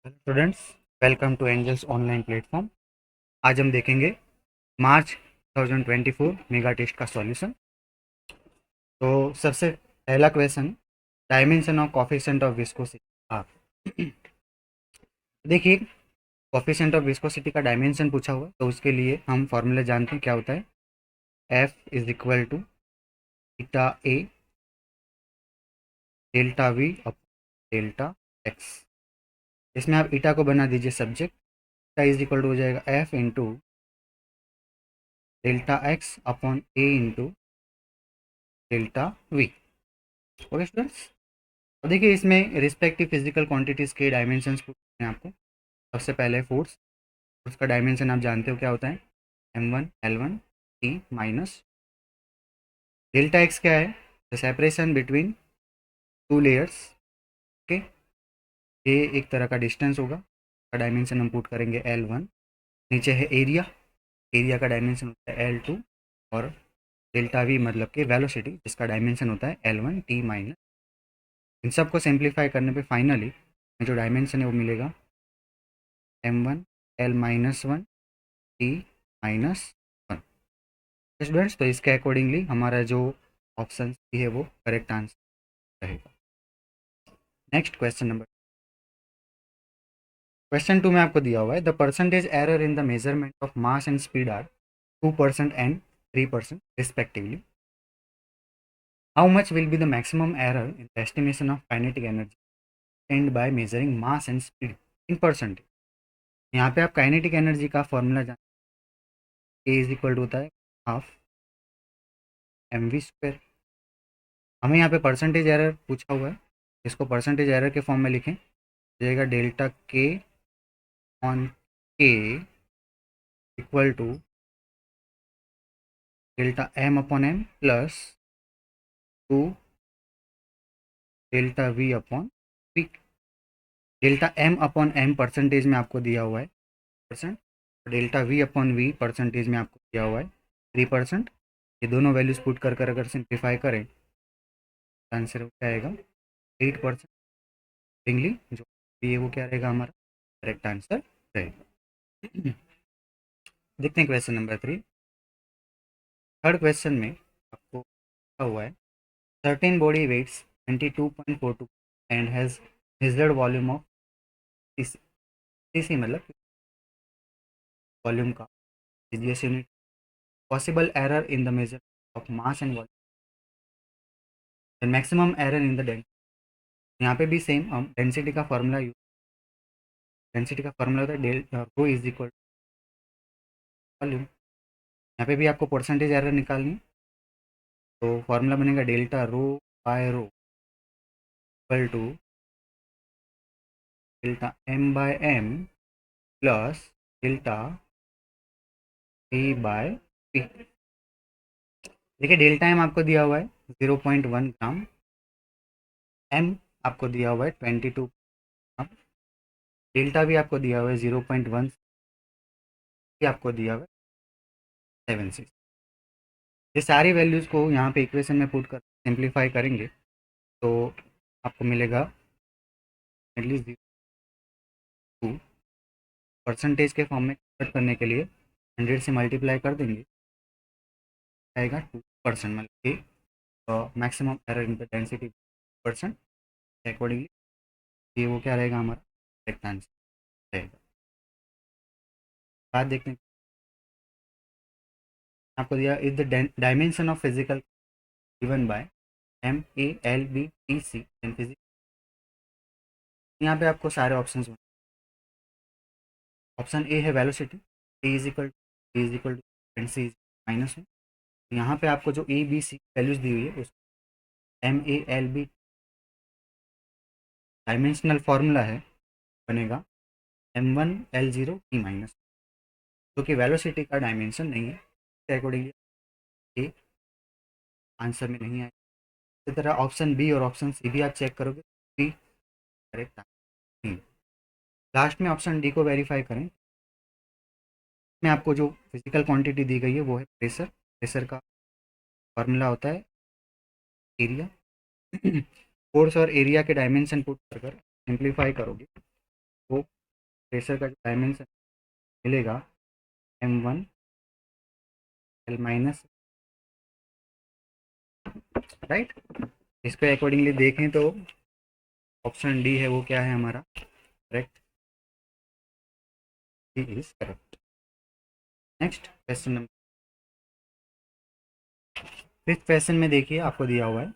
Hello students, welcome to Angels online platform. आज हम देखेंगे मार्च 2024 मेगा टेस्ट का सॉल्यूशन। तो सबसे पहला question, dimension of coefficient of viscosity. आप देखिए, कोफिशिएंट ऑफ विस्कोसिटी का डायमेंशन पूछा हुआ है, तो उसके लिए हम फॉर्मूला जानते हैं क्या होता है। F is equal to eta a delta v up delta x. इसमें आप ईटा को बना दीजिए subject. Eta is equal to हो जाएगा f into delta x upon a into delta v. Okay students, अब देखिए इसमें रिस्पेक्टिव फिजिकल क्वांटिटीज़ के डायमेंशंस पूछते हैं आपको। सबसे पहले फोर्स। फोर्स का डायमेंशन आप जानते हो क्या होता है, m1 L1 T minus delta x क्या है, the separation between two layers. Okay, ये एक तरह का डिस्टेंस होगा, का डायमेंशन हम पुट करेंगे L1। नीचे है एरिया, एरिया का डायमेंशन होता है L2। और डेल्टा वी मतलब कि वेलोसिटी, जिसका डायमेंशन होता है L1 T माइनस। इन सब को सिंप्लीफाई करने पे फाइनली जो डायमेंशन है वो मिलेगा m1L-1 T-1। स्टूडेंट्स, तो इसके अकॉर्डिंगली हमारा जो ऑप्शन है वो करेक्ट आंसर रहेगा। नेक्स्ट क्वेश्चन 2 में आपको दिया हुआ है, the percentage error in the measurement of mass and speed are 2% and 3% respectively. How much will be the maximum error in the estimation of kinetic energy and by measuring mass and speed in percentage. यहाँ पे आप kinetic energy का formula जान, ए is equal to होता है half mv²। हमें यहाँ पे परसेंटेज एरर पूछा हुआ है, इसको परसेंटेज एरर के फॉर्म में लिखें, जाएगा delta K on K equal to delta m upon m plus 2 delta v upon v. Delta m upon m percentage में आपको दिया हुआ है percent, delta v upon v percentage में आपको दिया हुआ है 3%। ये दोनों वैल्यूज पुट कर अगर सिंप्लीफाई करें तो आंसर क्या आएगा 8%। जो ये वो क्या रहेगा हमारा करेक्ट आंसर रहेगा। देखते हैं क्वेश्चन नंबर 3। थर्ड क्वेश्चन में आपको लिखा हुआ है, certain body weights 22.42 and has measured volume of cc. Cc मतलब वॉल्यूम का CGS unit. Possible error in the measure of mass and volume, maximum error in the density. यहाँ पे भी सेम हम डेंसिटी का फॉर्मूला यूज, डेंसिटी का formula होता है del rho is equal volume. यहाँ पे भी आपको परसेंटेज एरर निकालनी है, तो फॉर्मूला बनेगा delta rho by rho equal to delta M by M plus delta P by P. देखिए डेल्टा एम आपको दिया हुआ है 0.1 ग्राम, एम आपको दिया हुआ है 22 ग्राम, डेल्टा भी आपको दिया हुआ है 0.1, आपको दिया हुआ है 76। ये सारी वैल्यूज़ को यहाँ पे इक्वेशन में पुट कर सिंप्लीफाई करेंगे तो आपको मिलेगा एटलीस्ट 2। परसेंटेज के फॉर्म में कन्वर्ट करने के लिए 100 से मल्टीप्लाई कर देंगे, आएगा 2%, मतलब कि maximum error in the density percent. Accordingly ये वो क्या रहेगा हमारा करेक्ट आंसर रहेगा। बात देखते हैं, आपको दिया is the dimension of physical given by MALBTC and physics. यहाँ पे आपको सारे ऑप्शंस, ऑप्शन ए है velocity, a is equal to c -1। यहाँ पे आपको जो ए बी सी वैल्यूज दी हुई है उस MALB डायमेंशनल फार्मूला है, बनेगा m1L0T-, जो कि वेलोसिटी का डायमेंशन नहीं है, इसके अकॉर्डिंगली ये आंसर में नहीं आएगा। इसी तरह ऑप्शन बी और ऑप्शन सी भी आप चेक करोगे, बी करेक्ट नहीं। लास्ट में ऑप्शन डी को वेरीफाई करें। में आपको जो फिजिकल क्वांटिटी दी गई है वो है प्रेशर। प्रेशर का फार्मूला होता है एरिया। फोर्स और एरिया के डायमेंशन पुट कर सिंप्लीफाई करोगे आपको प्रेशर का जो डायमेंशन मिलेगा M1L-, राइट। इसको अकॉर्डिंगली देखें तो ऑप्शन डी है वो क्या है हमारा correct, D is correct. Next question number fifth question में देखिए आपको दिया हुआ है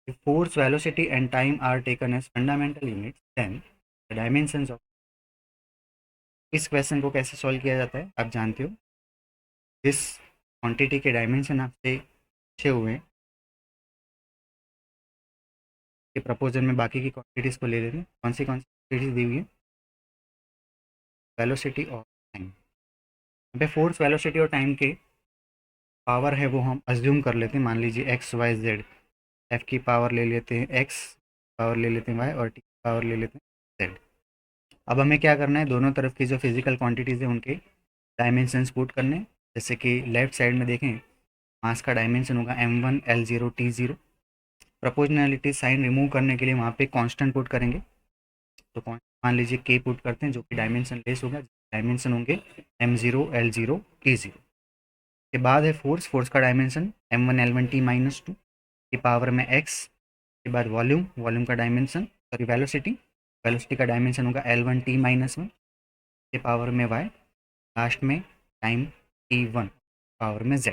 if force velocity and time are taken as fundamental units then the dimensions of, इस क्वेश्चन को कैसे सॉल्व किया जाता है आप जानते हो। जिस क्वांटिटी के डायमेंशन आपसे पूछे हुए हैं के प्रपोजल में बाकी की क्वांटिटीज़ को ले लेते हैं। कौन सी क्वांटिटीज दी हुई है, वेलोसिटी और टाइम। यहाँ पे फोर्स वेलोसिटी और टाइम के पावर है वो हम अज्यूम कर लेते हैं, मान लीजिए एक्स वाई जेड। एफ की पावर ले लेते हैं एक्स, पावर ले लेते हैं वाई, और टी की पावर ले लेते हैं जेड। अब हमें क्या करना है, दोनों तरफ की जो फिजिकल क्वांटिटीज़ हैं उनके डायमेंशंस पुट करने हैं। जैसे कि लेफ्ट साइड में देखें, मास का डायमेंशन होगा M1L0T0। प्रोपोर्शनैलिटी साइन रिमूव करने के लिए वहाँ पे कांस्टेंट पुट करेंगे, तो मान लीजिए के पुट करते हैं जो कि डायमेंशन लेस होगा, डायमेंशन होंगे M0L0T0। के बाद है फोर्स, फोर्स का डायमेंशन M1L1T-2 की पावर में x। के बाद वॉल्यूम, वॉल्यूम का डायमेंशन सॉरी वेलोसिटी, वेलोसिटी का डायमेंशन होगा L1T-1 के पावर में y। लास्ट में टाइम T1 पावर में z।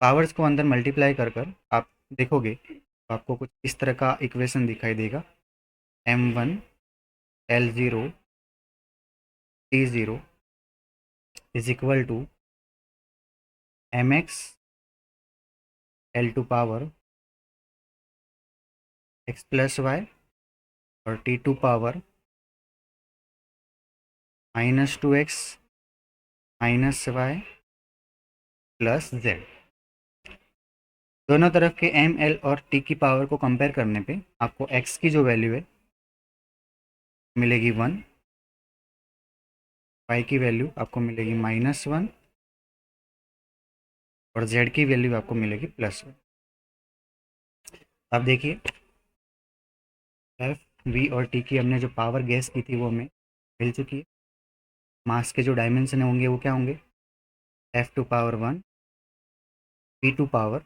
पावर्स को अंदर मल्टीप्लाई कर कर आप देखोगे तो आपको कुछ इस तरह का इक्वेशन दिखाई देगा, M1L0T0 is equal to mx L2 power x plus Y और T2 power -2x -y plus z। दोनों तरफ के m, l और t की पावर को कंपेयर करने पे आपको x की जो वैल्यू है मिलेगी 1, y की वैल्यू आपको मिलेगी -1 और z की वैल्यू आपको मिलेगी +1। अब देखिए f, v और t की हमने जो पावर गैस की थी वो हमें मिल चुकी है। मास के जो डायमेंशन होंगे वो क्या होंगे, F2 power 1, V2 power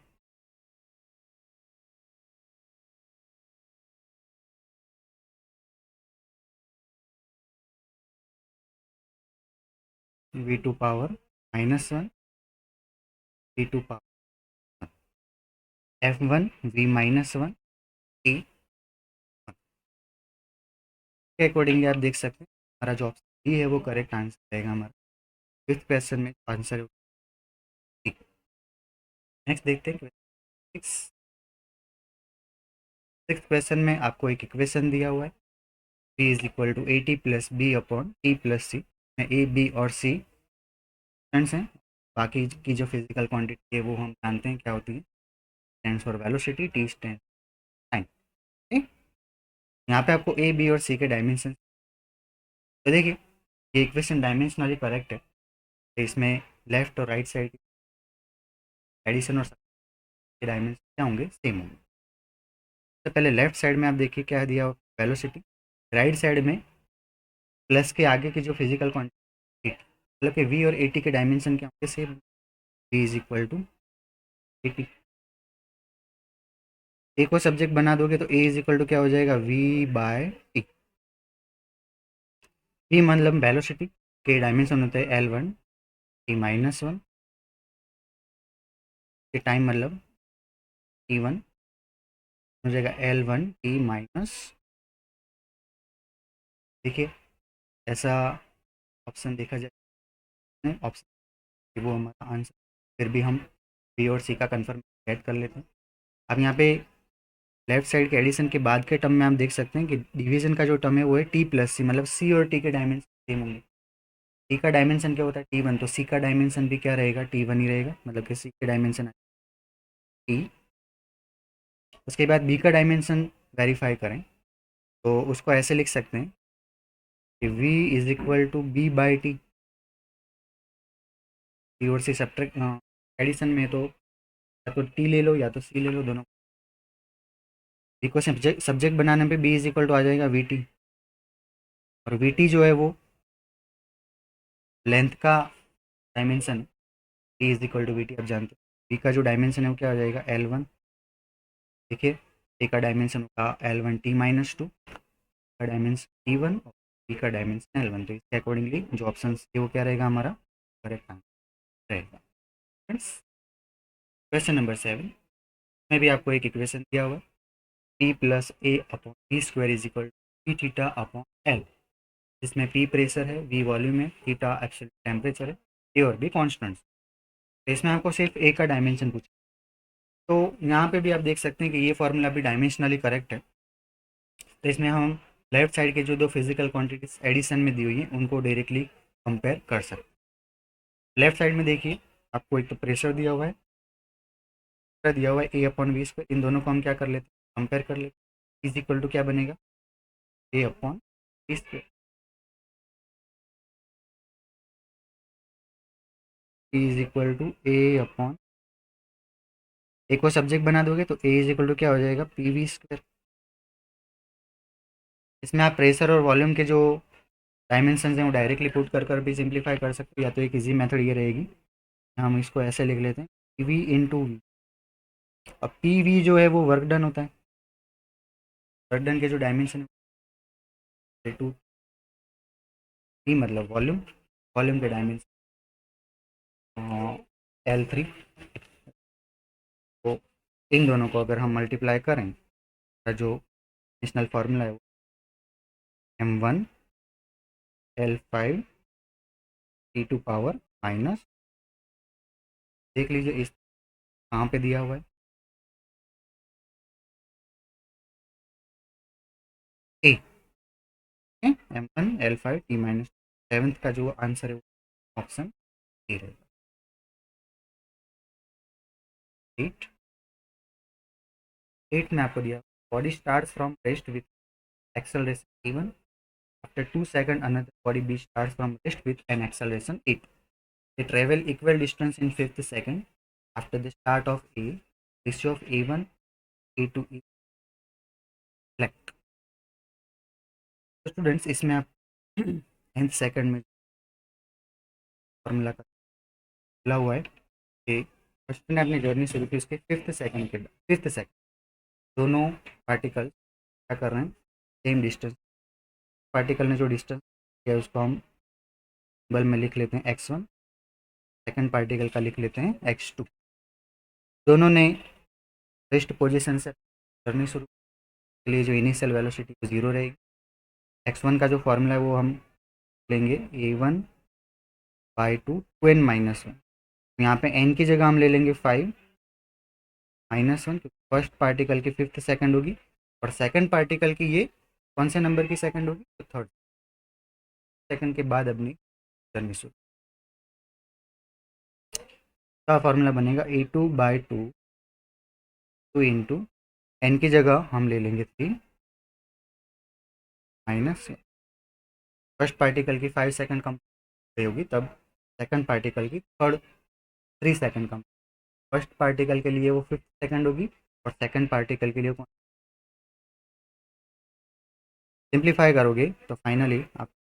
V2 power -1, T2 power F1 V-1 T के अकॉर्डिंगली आप देख सकते हैं हमारा जो ऑप्शन डी है वो करेक्ट आंसर रहेगा हमारा। फिफ्थ क्वेश्चन में आंसर है। नेक्स्ट देखते हैं सिक्स। सिक्स क्वेश्चन में आपको एक इक्वेशन दिया हुआ है, b is equal to a t plus b upon t plus c में ए बी और सी स्टैंड्स हैं। बाकी की जो फिजिकल क्वांटिटी है वो हम जानते हैं क्या होती है, stands for velocity, T stand time. यहाँ पे आपको ए बी और सी के डायमेंशन, तो देखिए ये इक्वेशन डायमेंशनली करेक्ट है, तो इसमें लेफ्ट और राइट साइड एडिशन और के डायमेंशन क्या होंगे, सेम होंगे। तो पहले लेफ्ट साइड में आप देखिए क्या दिया वेलोसिटी, राइट साइड में प्लस के आगे की जो फिजिकल क्वांटिटी मतलब कि वी और ए टी के डायमेंशन क्या होंगे, same. V is equal to a t, a को सब्जेक्ट बना दोगे तो ए इज इक्वल टू क्या हो जाएगा, वी बाय टी। वी मतलब वेलोसिटी के डायमेंशन होते हैं L1 T-1 के टाइम मतलब T1 हो जाएगा L1 T-। देखिए ऐसा ऑप्शन देखा जाए ऑप्शन वो हमारा आंसर, फिर भी हम बी और सी का कन्फर्म ऐड कर लेते हैं। अब यहाँ पे लेफ्ट साइड के एडिशन के बाद के टर्म में आप देख सकते हैं कि डिवीजन का जो टर्म है वो है टी प्लस सी, मतलब सी और टी के डायमेंशन सेम होंगे। टी का डायमेंशन क्या होता है T1, तो सी का डायमेंशन भी क्या रहेगा, T1 ही रहेगा, मतलब कि सी के डायमेंशन टी। उसके बाद बी का डायमेंशन वेरीफाई करें तो उसको ऐसे लिख सकते हैं कि v is equal to B by T. T और सी सब्ट्रैक्ट एडिशन में तो या तो टी ले लो या तो सी ले लो, दोनों बी को सब्जेक्ट बनाने पे बी इज इक्वल टू आ जाएगा वी टी। और वी टी जो है वो लेंथ का dimension, A is equal to V T, आप जानते हो वी का जो डायमेंशन है वो क्या हो जाएगा एल वन। देखिए ए का डायमेंशन होगा L one T minus to, का डायमेंशन टी वन और बी का डायमेंशन एल वन। तो इसके अकॉर्डिंगली जो ऑप्शन है वो क्या रहेगा हमारा करेक्ट आंसर रहेगा। फ्रेंड्स क्वेश्चन नंबर 7 में भी आपको एक इक्वेशन दिया हुआ है, P plus A upon B square is equal to P theta upon L, जिसमें पी प्रेशर है, वी वॉल्यूम है, थीटा एब्सोल्यूट टेम्परेचर है, ए और बी कॉन्स्टेंट्स। तो इसमें आपको सिर्फ ए का डायमेंशन पूछा। तो यहाँ पे भी आप देख सकते हैं कि ये फॉर्मूला भी डायमेंशनली करेक्ट है। तो इसमें हम लेफ्ट साइड के जो दो फिजिकल क्वांटिटीज एडिशन में दी हुई हैं उनको डायरेक्टली कंपेयर कर सकते हैं। लेफ्ट साइड में देखिए आपको एक तो प्रेशर दिया हुआ है, दिया हुआ है ए अपॉन वी स्क्वायर, इन दोनों को हम क्या कर लेते हैं कंपेयर कर लेते हैं। इज इक्वल टू क्या बनेगा a upon v square, is equal to a upon, एक को सब्जेक्ट बना दोगे तो ए इज इक्वल टू क्या हो जाएगा पी वी स्क्वायर। इसमें आप प्रेशर और वॉल्यूम के जो डायमेंशन हैं वो डायरेक्टली पुट कर भी सिंप्लीफाई कर सकते हो, या तो एक इजी मेथड ये रहेगी, हम इसको ऐसे लिख लेते हैं पी वी इंटू वी। अब पी वी जो है वो वर्क डन होता है, वर्क डन के जो डायमेंशन है टू वी मतलब वॉल्यूम, वॉल्यूम के डायमेंशन एल थ्री। तो इन दोनों को अगर हम मल्टीप्लाई करें का जो नेशनल फार्मूला है वो M one L five T two power minus, देख लीजिए इस कहाँ पे दिया हुआ है a, M one L five T minus. Seventh का जो आंसर है वो ऑप्शन ए रहेगा। एट, एट में आपको दिया body start from rest with acceleration E1, after 2 seconds another body B starts from rest with an acceleration E2. They travel equal distance in fifth second after the start of A, ratio of A1 A2 E reflect। तो students इसमें आप nth second में formula का मिला हुआ है कि first ने अपनी जर्नी शुरू की उसके फिफ्थ सेकंड दोनों पार्टिकल क्या कर रहे हैं सेम डिस्टेंस, पार्टिकल ने जो डिस्टेंस किया उसको हम बल में लिख लेते हैं x1, सेकंड पार्टिकल का लिख लेते हैं x2। दोनों ने रेस्ट पोजीशन से जर्नी शुरू के लिए जो इनिशियल वेलोसिटी वो जीरो रहेगी। x1 का जो फॉर्मूला है वो हम लेंगे a1/2 2n-1। यहाँ पे n की जगह हम ले लेंगे 5-1, क्योंकि फर्स्ट पार्टिकल की फिफ्थ सेकंड होगी और सेकंड पार्टिकल की ये कौन से नंबर की सेकंड होगी तो थर्ड सेकंड के बाद अपनी जर्नी शुरू का फॉर्मूला बनेगा a2/2 इंटू एन की जगह हम ले लेंगे 3 माइनस फर्स्ट पार्टिकल की 5 सेकंड कम होगी तब सेकंड पार्टिकल की थर्ड 3 सेकंड कम, फर्स्ट पार्टिकल के लिए वो फिफ्थ सेकंड होगी और सेकंड पार्टिकल के लिए सिंप्लीफाई करोगे तो फाइनली आपको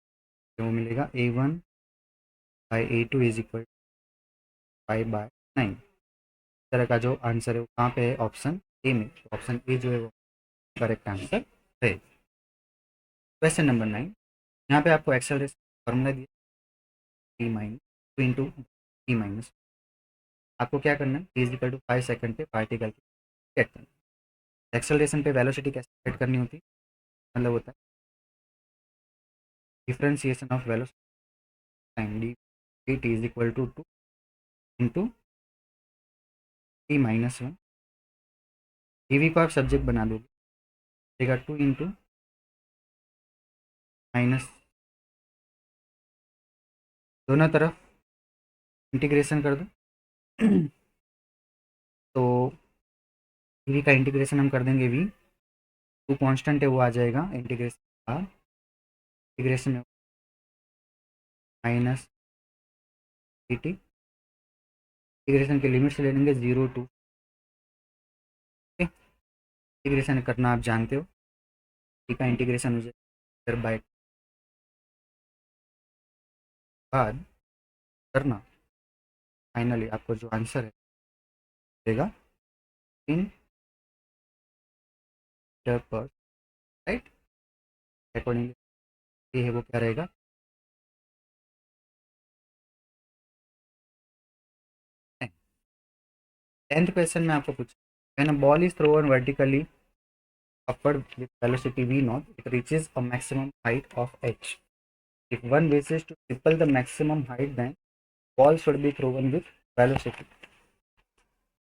वो मिलेगा a1/a2 इज इक्वल 5/9। इस तरह का जो आंसर है वो कहाँ पे है ऑप्शन ए में, तो ऑप्शन ए जो है वो करेक्ट आंसर है। क्वेश्चन नंबर 9, यहाँ पे आपको एक्सेलरेशन फॉर्मूला दिया T minus two into T minus, आपको क्या करना है T is equal to 5 second पे पार्टिकल की सेट करना है। एक्सेलरेशन पे वेलोसिटी कैसे सेट करनी होती है, मतलब होता है differentiation of velocity time d, t is equal to 2 into टी-1। डी को आप सब्जेक्ट बना दोगे, देगा 2 इंटू माइनस, दोनों तरफ इंटीग्रेशन कर दो तो वी का इंटीग्रेशन हम कर देंगे वी, टू कांस्टेंट है वो आ जाएगा इंटीग्रेशन का, इंटीग्रेशन में माइनस डी टी, इंटीग्रेशन के लिमिट्स ले लेंगे 0 टू, इंटीग्रेशन करना आप जानते हो, टी का इंटीग्रेशन हो जाएगा बाय बाद करना, फाइनली आपको जो आंसर है देगा इन मीटर पर, राइट। अकॉर्डिंगली ये है वो क्या रहेगा, 10th क्वेश्चन में आपको पूछा, when a ball is thrown vertically upward with velocity v naught, it reaches a maximum height of h. If one wishes to triple the maximum height, then ball should be thrown with velocity.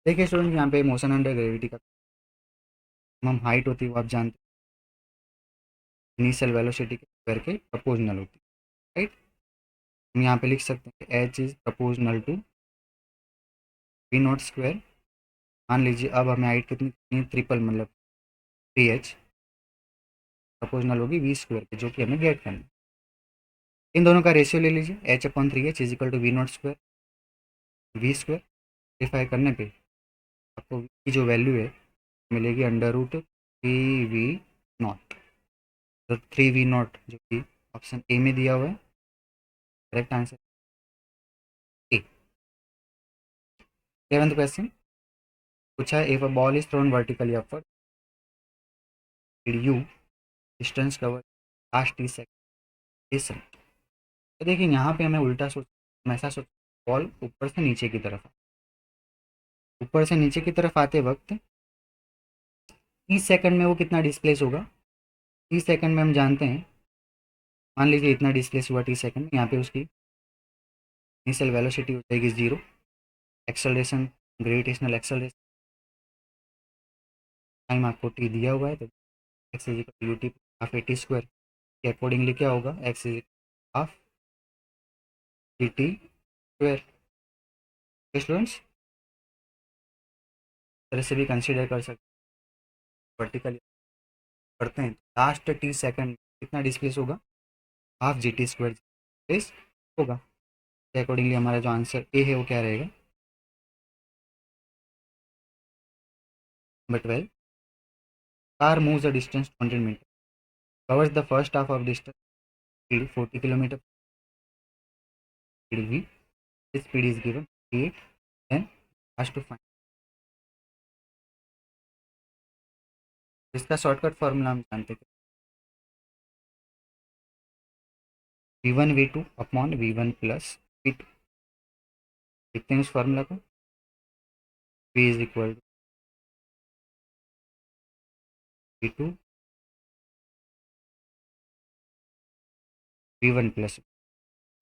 देखिए student, यहाँ पे motion under gravity का maximum height होती है वो आप जानते हैं, इनिशियल वेलोसिटी के स्क्वायर के प्रपोजनल होती है, राइट। हम यहाँ पे लिख सकते हैं कि H is proportional to V naught square. मान लीजिए अब हमें हाइट कितनी ट्रिपल मतलब 3h प्रपोजनल होगी वी स्क्वायर की, जो कि हमें गेट करना है। इन दोनों का रेशियो ले लीजिए, h/3h is equal to V naught square V square. Simplify करने पे आपको v की जो वैल्यू है मिलेगी √3v0, तो 3v0 जो कि ऑप्शन ए में दिया हुआ है, correct answer A. 7th question पूछा है, if a ball is thrown vertically upward you distance cover last T second. तो देखिए यहाँ पे हमें उल्टा सोच, हम ऐसा सोच, बॉल ऊपर से नीचे की तरफ, ऊपर से नीचे की तरफ आते वक्त 30 सेकंड में वो कितना डिस्प्लेस होगा, 30 सेकंड में हम जानते हैं, मान लीजिए इतना डिस्प्लेस हुआ 30 सेकंड में, यहाँ पे उसकी इनिशियल वेलोसिटी हो जाएगी 0, एक्सेलरेशन ग्रेविटेशनल एक्सेलरेशन टाइम आपको टी दिया हुआ है, तो x is equal U T half A T square के अकॉर्डिंगली क्या होगा, x is half D T square. Students तरह से भी कंसिडर कर सकते हैं, वर्टिकली करते हैं लास्ट टी सेकंड कितना डिस्प्लेस होगा, half G T square displace होगा। अकॉर्डिंगली हमारा जो आंसर ए है वो क्या रहेगा, number 12, car moves the distance 20 metre, covers the first half of distance, speed 40 kilometre, speed v, this speed is given 8, then has to find, इसका shortcut formula हम जानते हैं, v1 v2 upon v1 plus v2। लिखते हैं उस formula को, v is equal to v2 v1 plus,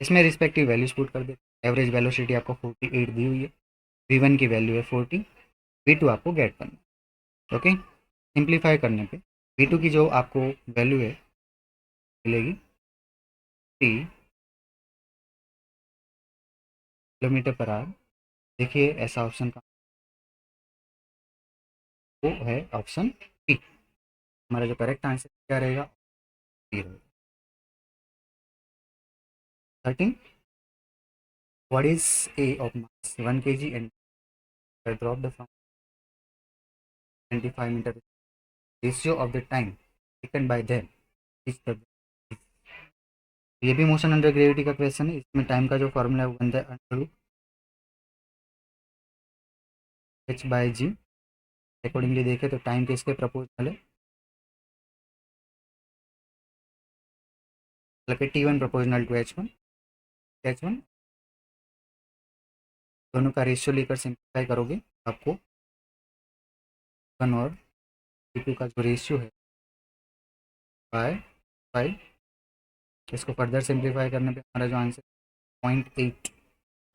इसमें respective values put कर देते। एवरेज वेलोसिटी आपको 48 दी हुई है, v1 की वैल्यू है 40, v2 आपको गेट करना है। ओके, सिंप्लीफाई करने पे v2 की जो आपको वैल्यू है मिलेगी 3 किलोमीटर पर आवर। देखिए ऐसा ऑप्शन का वो है ऑप्शन बी। हमारा जो करेक्ट आंसर क्या रहेगा, बी रहेगा। 13, what is a of mass 1 kg and drop the from 25 metre, ratio of the time taken by them is the, ये भी मोशन अंडर ग्रेविटी का क्वेश्चन है। इसमें टाइम का जो फॉर्मूला है वो बनता है under H by G. Accordingly देखें तो टाइम किसके प्रपोजल है, मतलब T one proportional to H one, दोनों का रेशियो लेकर सिंप्लीफाई करोगे आपको 1 और टी2 का जो रेशियो है बाय 5, इसको फर्दर सिंप्लीफाई करने पे हमारा जो आंसर 0.8,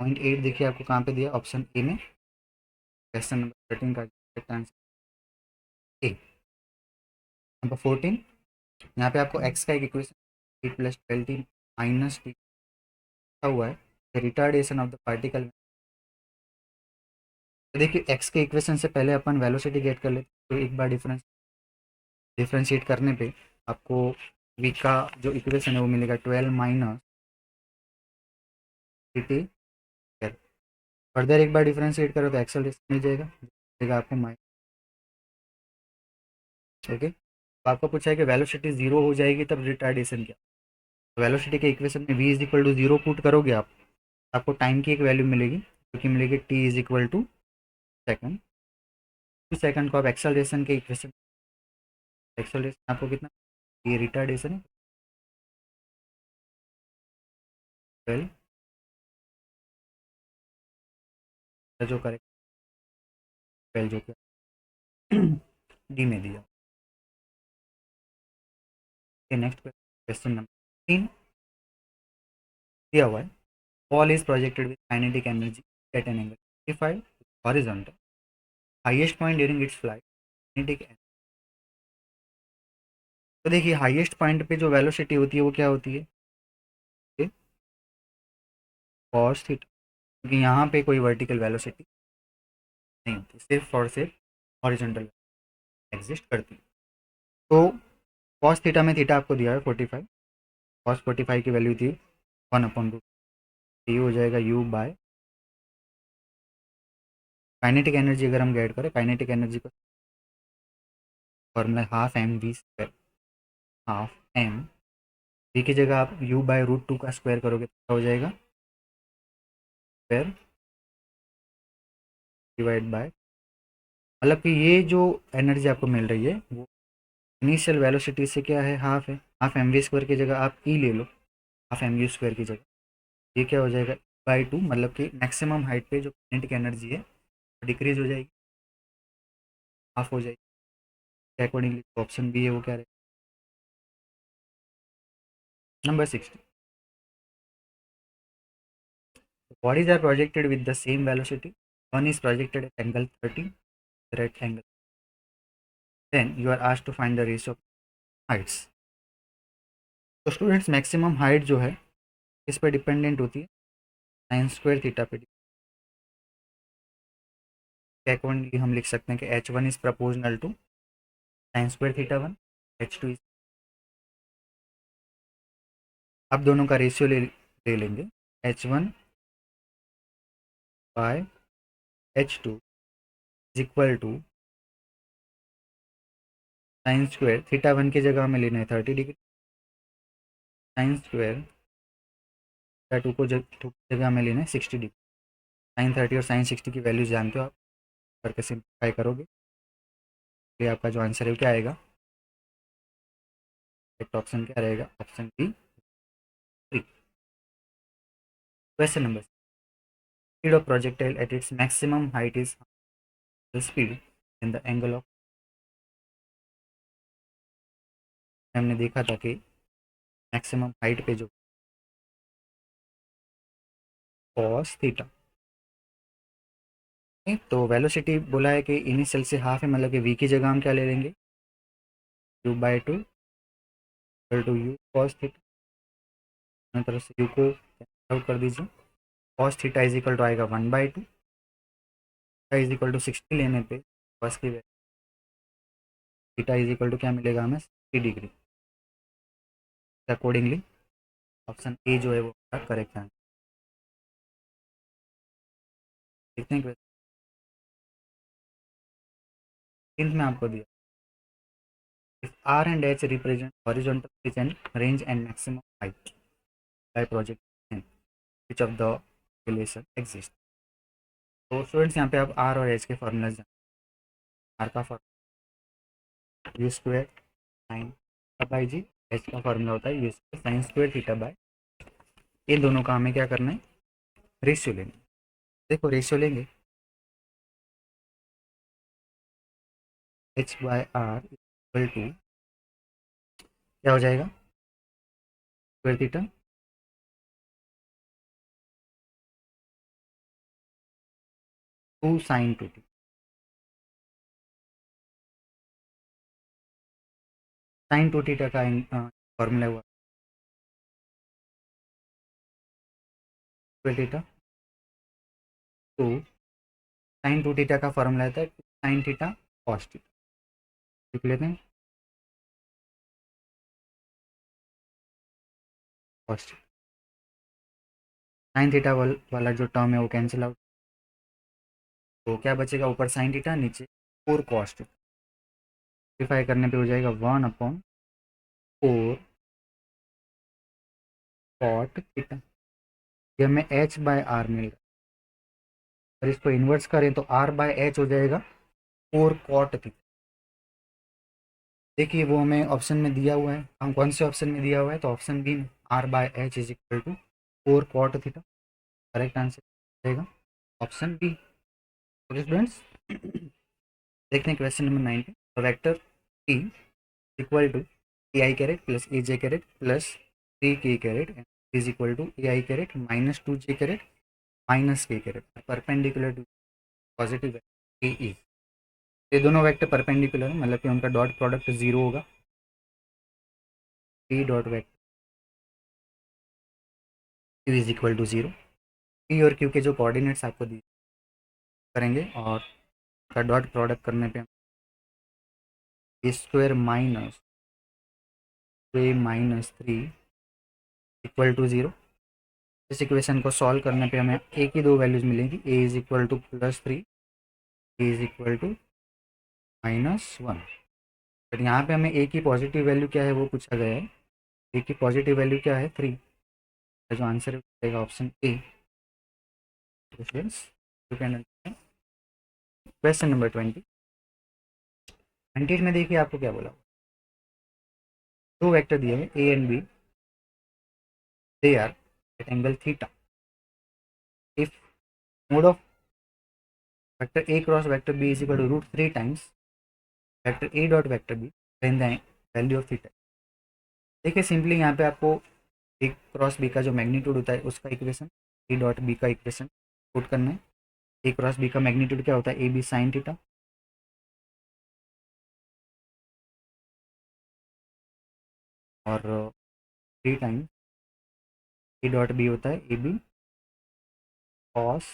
0.8 देखिए आपको कहाँ पे दिया, ऑप्शन ए में, क्वेश्चन नंबर 13 का करेक्ट आंसर ए। नंबर 14, यहाँ पे आपको एक्स का एक equation 8 plus 12t minus T हुआ है, रिटार्डेशन ऑफ द पार्टिकल। तो देखिए एक्स के इक्वेशन से पहले अपन वेलोसिटी गेट कर लेते, तो एक बार डिफरेंशिएट करने पे आपको वी का जो इक्वेशन है वो मिलेगा 12 माइनस टी टी। फर्दर एक बार डिफरेंशिएट करो तो एक्सेलरेशन मिल जाएगा आपको माइनस। ओके, तो आपको पूछा है कि वेलोसिटी 0 हो जाएगी तब रिटार्डेशन क्या, वेलोसिटी के इक्वेशन में v is equal to 0 put करोगे आप, आपको टाइम की एक वैल्यू मिलेगी जो कि मिलेगी t is equal to second. 2 second को आप एक्सेलरेशन के इक्वेशन, एक्सेलरेशन आपको कितना, ये रिटार्डेशन है 12 जो करेक्ट 12 जो कि डी में दिया। नेक्स्ट क्वेश्चन नंबर 3 दिया हुआ है, ball is projected with kinetic energy at an angle 55 horizontal, highest point during its flight kinetic. तो देखिए हाईएस्ट पॉइंट पे जो वेलोसिटी होती है वो क्या होती है, कॉस थीटा, क्योंकि यहाँ पे कोई वर्टिकल वेलोसिटी नहीं होती, सिर्फ और सिर्फ हॉरिजॉन्टल एग्जिस्ट करती है। तो कॉस थीटा में थीटा आपको दिया है 45, कॉस 45 की वैल्यू थी 1/रूट, ये हो जाएगा u बाय काइनेटिक एनर्जी। अगर हम गेट करें काइनेटिक एनर्जी को, formula half M V square, half M V की जगह आप u बाय रूट 2 का स्क्वायर करोगे तो क्या हो जाएगा, स्क्वायर डिवाइड बाय, मतलब कि ये जो एनर्जी आपको मिल रही है वो इनिशियल वेलोसिटी से क्या है, हाफ है। हाफ एम वी स्क्वायर की जगह आप ई ले लो, हाफ एम यू स्क्वायर की जगह, ये क्या हो जाएगा बाई 2, मतलब कि मैक्सिमम हाइट पे जो काइनेटिक एनर्जी है वो डिक्रीज हो जाएगी, हाफ हो जाएगी। अकॉर्डिंगली ऑप्शन बी है वो क्या रहेगा, number 60। Bodies are projected with the same velocity. One is projected at angle 30, the right angle. Then you are asked to find the ratio of heights. तो students maximum height जो है किस पे dependent होती है, साइन स्क्वायर थीटा पे। Accordingly हम लिख सकते हैं कि h1 is proportional to sine square theta 1, h2 is, अब दोनों का रेशियो ले लेंगे, h1 by h2 is equal to sine square theta 1 की जगह हमें लेना है 30 डिग्री, साइन स्क्वायर थीटा 2 को जगह हमें लेना है 60 डिग्री। साइन 30 और साइन 60 की वैल्यूज जानते हो आप, करके सिंप्लीफाई करोगे ये आपका जो आंसर है वो क्या आएगा, करेक्ट ऑप्शन क्या रहेगा, option B 3। Question number, speed of projectile at its maximum height is the speed in the angle of, हमने देखा था कि मैक्सिमम हाइट पे जो कॉस थीटा, तो वेलोसिटी बोला है कि इनिशियल से हाफ है, मतलब कि v की जगह हम क्या ले लेंगे, u by 2 equal to U cos theta, तरफ से u को आउट कर दीजिए, cos theta is equal to आएगा 1/2, थीटा इज इक्वल टू 60 लेने पे कॉस की थीटा इज इक्वल टू क्या मिलेगा हमें 60 डिग्री। अकॉर्डिंगली ऑप्शन ए जो है वो करेक्ट है। देखते हैं क्वेश्चन में आपको दिया, if r and h represent horizontal pitch and range and maximum height by project n, which of the relation exist। तो स्टूडेंट्स यहाँ पे आप r और h के फॉर्मूला जान, r का formula U square sine by G, h का formula होता है U square sine square theta by, ये दोनों का हमें क्या करना है, रेशियो लेना है। देखो रेशियो लेंगे, h by R equal to क्या हो जाएगा, square theta 2 sine 2t, sine 2 theta का फॉर्मूला हुआ स्क्वायर थीटा 2 साइन 2 थीटा का फॉर्मूला आता है साइन थीटा कॉस थीटा, लिख लेते हैं कॉस थीटा, साइन थीटा वाला जो टर्म है वो कैंसिल आउट, तो क्या बचेगा ऊपर साइन थीटा नीचे 4 कॉस थीटा, सिंप्लीफाई करने पे हो जाएगा 1/4 कॉट थीटा, ये हमें एच बाय आर मिल रहा है। और इसको इन्वर्स करें तो आर बाय एच हो जाएगा 4 कॉट थीटा। देखिए वो हमें ऑप्शन में दिया हुआ है, हम कौन से ऑप्शन में दिया हुआ है, तो ऑप्शन बी में R by H is equal to 4 cot theta. Correct answer रहेगा ऑप्शन बी। ओके स्टूडेंट्स, देखते हैं क्वेश्चन नंबर 19। तो vector E equal to A I caret plus A J caret plus 3 K caret is equal to A I caret minus 2 J caret minus K caret perpendicular to positive A E. ये दोनों vector perpendicular है, मतलब कि उनका dot product zero होगा। P dot vector Q is equal to zero. P और Q के जो कोऑर्डिनेट्स आपको दिए करेंगे और का डॉट प्रोडक्ट करने पे a square minus a minus 3 equal to zero. इस इक्वेशन को सॉल्व करने पे हमें ए की दो वैल्यूज मिलेंगी, a is equal to +3, a is equal to -1। But यहाँ पे हमें ए की पॉजिटिव वैल्यू क्या है वो पूछा गया है। ए की पॉजिटिव वैल्यू क्या है 3, जो आंसर रहेगा ऑप्शन ए। Question number 20। 28 में देखिए आपको क्या बोला, दो वेक्टर दिए हैं A and B, they are at angle theta if mod of vector A cross vector B is equal to √3 times vector A dot vector B, then the value of theta. देखिए simply यहाँ पे आपको ए cross B का जो magnitude होता है उसका equation, ए dot B का इक्वेशन पुट करना है। ए क्रॉस बी का मैग्नीट्यूड क्या होता है, ए बी साइन थीटा, और 3 टाइम्स ए डॉट बी होता है ए बी कॉस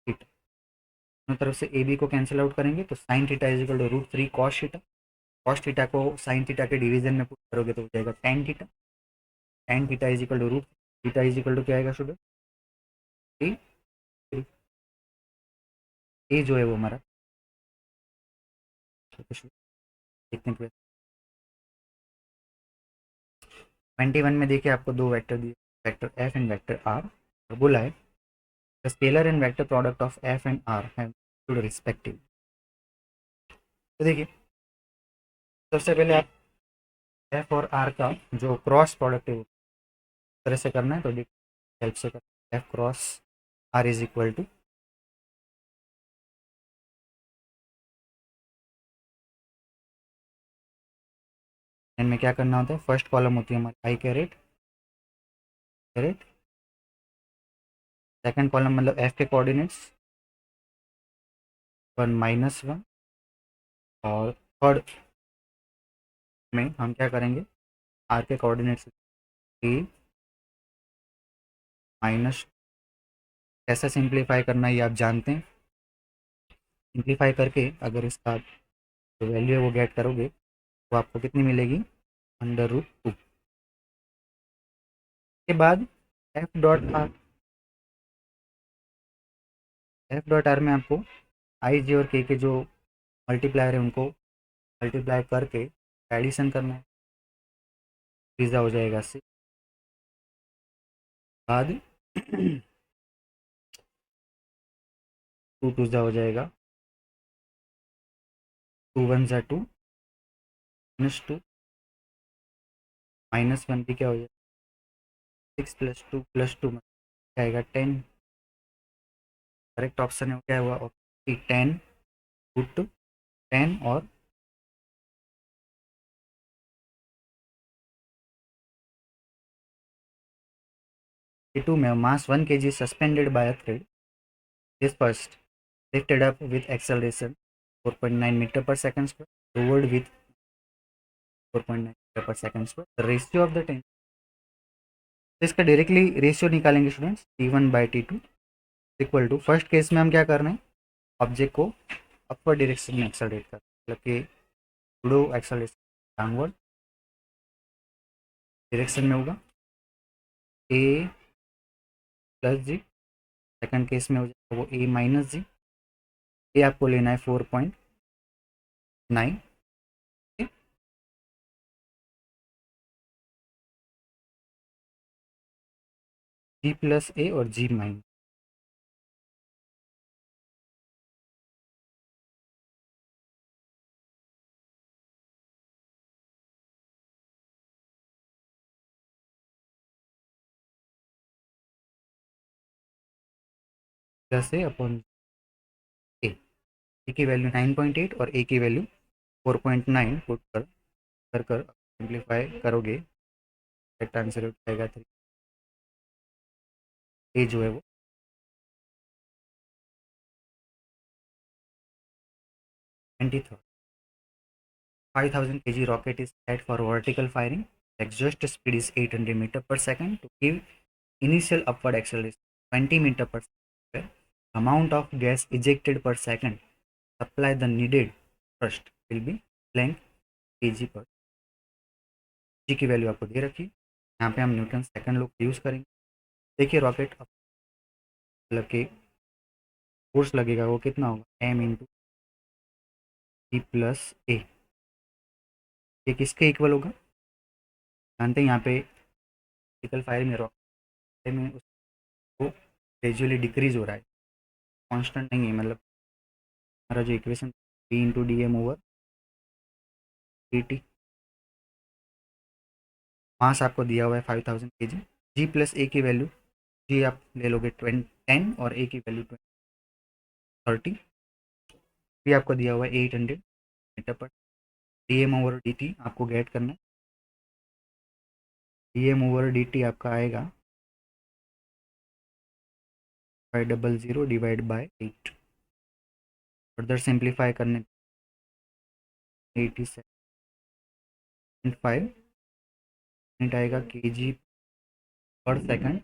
थीटा। दोनों तरफ से ए बी को कैंसिल आउट करेंगे तो sine theta is equal to √3 cos theta. Cos theta को साइन थीटा के डिवीजन में पुट करोगे तो हो जाएगा tan theta. Tan theta is equal to root theta is equal to क्या आएगा स्टूडेंट, ए। ए जो है वो हमारा, देखते हैं 21 में देखिए आपको दो वेक्टर दिए, vector F and vector R, और बोला है the scalar and vector product of F and R have respective. तो देखिए सबसे पहले आप एफ और आर का जो क्रॉस प्रोडक्ट है वो तरह से करना है, तो हेल्प से करना है। F cross R is equal to, इनमें क्या करना होता है, फर्स्ट कॉलम होती है हमारी आई कैरेट कैरेट, सेकंड कॉलम मतलब एफ के कोऑर्डिनेट्स 1 - 1, और थर्ड में हम क्या करेंगे, आर के कोऑर्डिनेट्स ए माइनस। कैसे सिंप्लीफाई करना है ये आप जानते हैं। सिंप्लीफाई करके अगर इसका जो वैल्यू है वो गेट करोगे तो आपको कितनी मिलेगी, √2। के बाद F dot are, F dot are में आपको आई जे और के जो मल्टीप्लायर है उनको मल्टीप्लाई करके एडिशन करना है, पिज़्ज़ा हो जाएगा से बाद 2 पिज़्ज़ा हो जाएगा, 2 1 ज़ा 2 -2 -1 भी क्या हो जाएगा 6 + 2 + 2 आएगा 10। करेक्ट ऑप्शन है क्या हुआ, 10 √2 10 और 2 में मास 1 kg suspended bye a thread is first lifted up with acceleration 4.9 meter per second square, lowered with 4.9 meter per second square. The ratio of the ten, तो इसका डायरेक्टली रेशियो निकालेंगे students, T1/T2 equal to, first case में हम क्या कर रहे हैं, object को अपर डायरेक्शन में एक्सेलरेट कर, मतलब कि जुड़ो एक्सेलरेशन डाउनवर्ड डायरेक्शन में होगा, ए प्लस जी। सेकंड केस में हो जाएगा वो ए माइनस जी। ये आपको लेना है 4.9। G+A और G-। +A अपॉन ए। ए की वैल्यू 9.8 और ए की वैल्यू 4.9 पुट कर सिंप्लीफाई करोगे, करेक्ट आंसर आएगा 3। ए जो है वो 23। 5000 kg rocket is set for vertical firing. Exhaust speed is 800 meter per second. To give initial upward acceleration 20 meter per second, amount of gas ejected per second. Apply the needed thrust will be blank kg पर। जी की value आपको दे रखी है। यहाँ पे हम Newton second law use करेंगे। देखिए रॉकेट मतलब कि फोर्स लगेगा वो कितना होगा, एम इंटू G+A। ये किसके इक्वल होगा, जानते हैं यहाँ पे वर्टिकल फायर में रॉकेट में उसको ग्रेजुअली डिक्रीज हो रहा है, कांस्टेंट नहीं है। मतलब हमारा जो इक्वेशन V/dm/dt। मास आपको दिया हुआ है 5000 kg। G+A की वैल्यू, जी आप ले लोगे 10 और ए की वैल्यू 30। भी आपको दिया हुआ है 800 मीटर पर। dm/dt आपको गेट करना है। dm/dt आपका आएगा 500 डिवाइड बाय 8। फर्दर सिंप्लीफाई करने 87.5 मिनट आएगा kg पर सेकंड।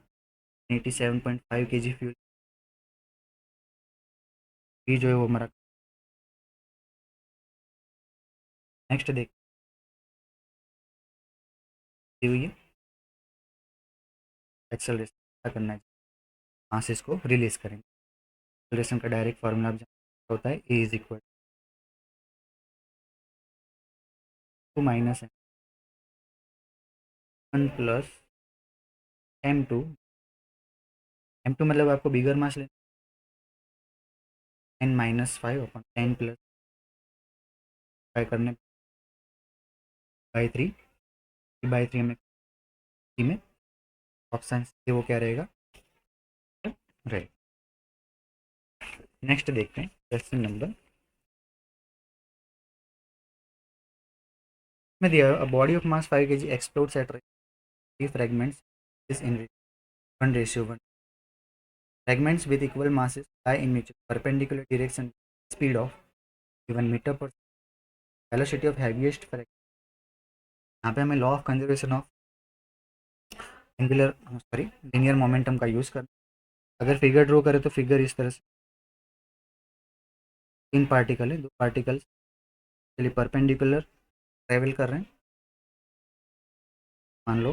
87.5 kg फ्यूल भी जो है वो हमारा। नेक्स्ट देखते हुई है एक्सेलरेशन क्या करना है, कहाँ से इसको रिलीज करेंगे। एक्सेलरेशन का डायरेक्ट फार्मूला आप जानते होता है, ए is equal to -1 + m2। m2 मतलब आपको बिगर मास लेना, 10 - 5 करने बाई 3। बाई 3 हमें में ऑप्शन से वो क्या रहेगा, राइट। नेक्स्ट देखते हैं क्वेश्चन नंबर में दिया a body of mass 5 kg explodes at 3 fragments is in 1:1। Fragments with equal masses lie in mutual perpendicular direction, speed of given meter per velocity of heaviest fragment। यहाँ पे हमें law of conservation of angular sorry linear momentum का use करना। अगर figure draw करें तो figure इस तरह से 3 पार्टिकल है, 2 पार्टिकल्स चलिए परपेंडिकुलर ट्रेवल कर रहे हैं। मान लो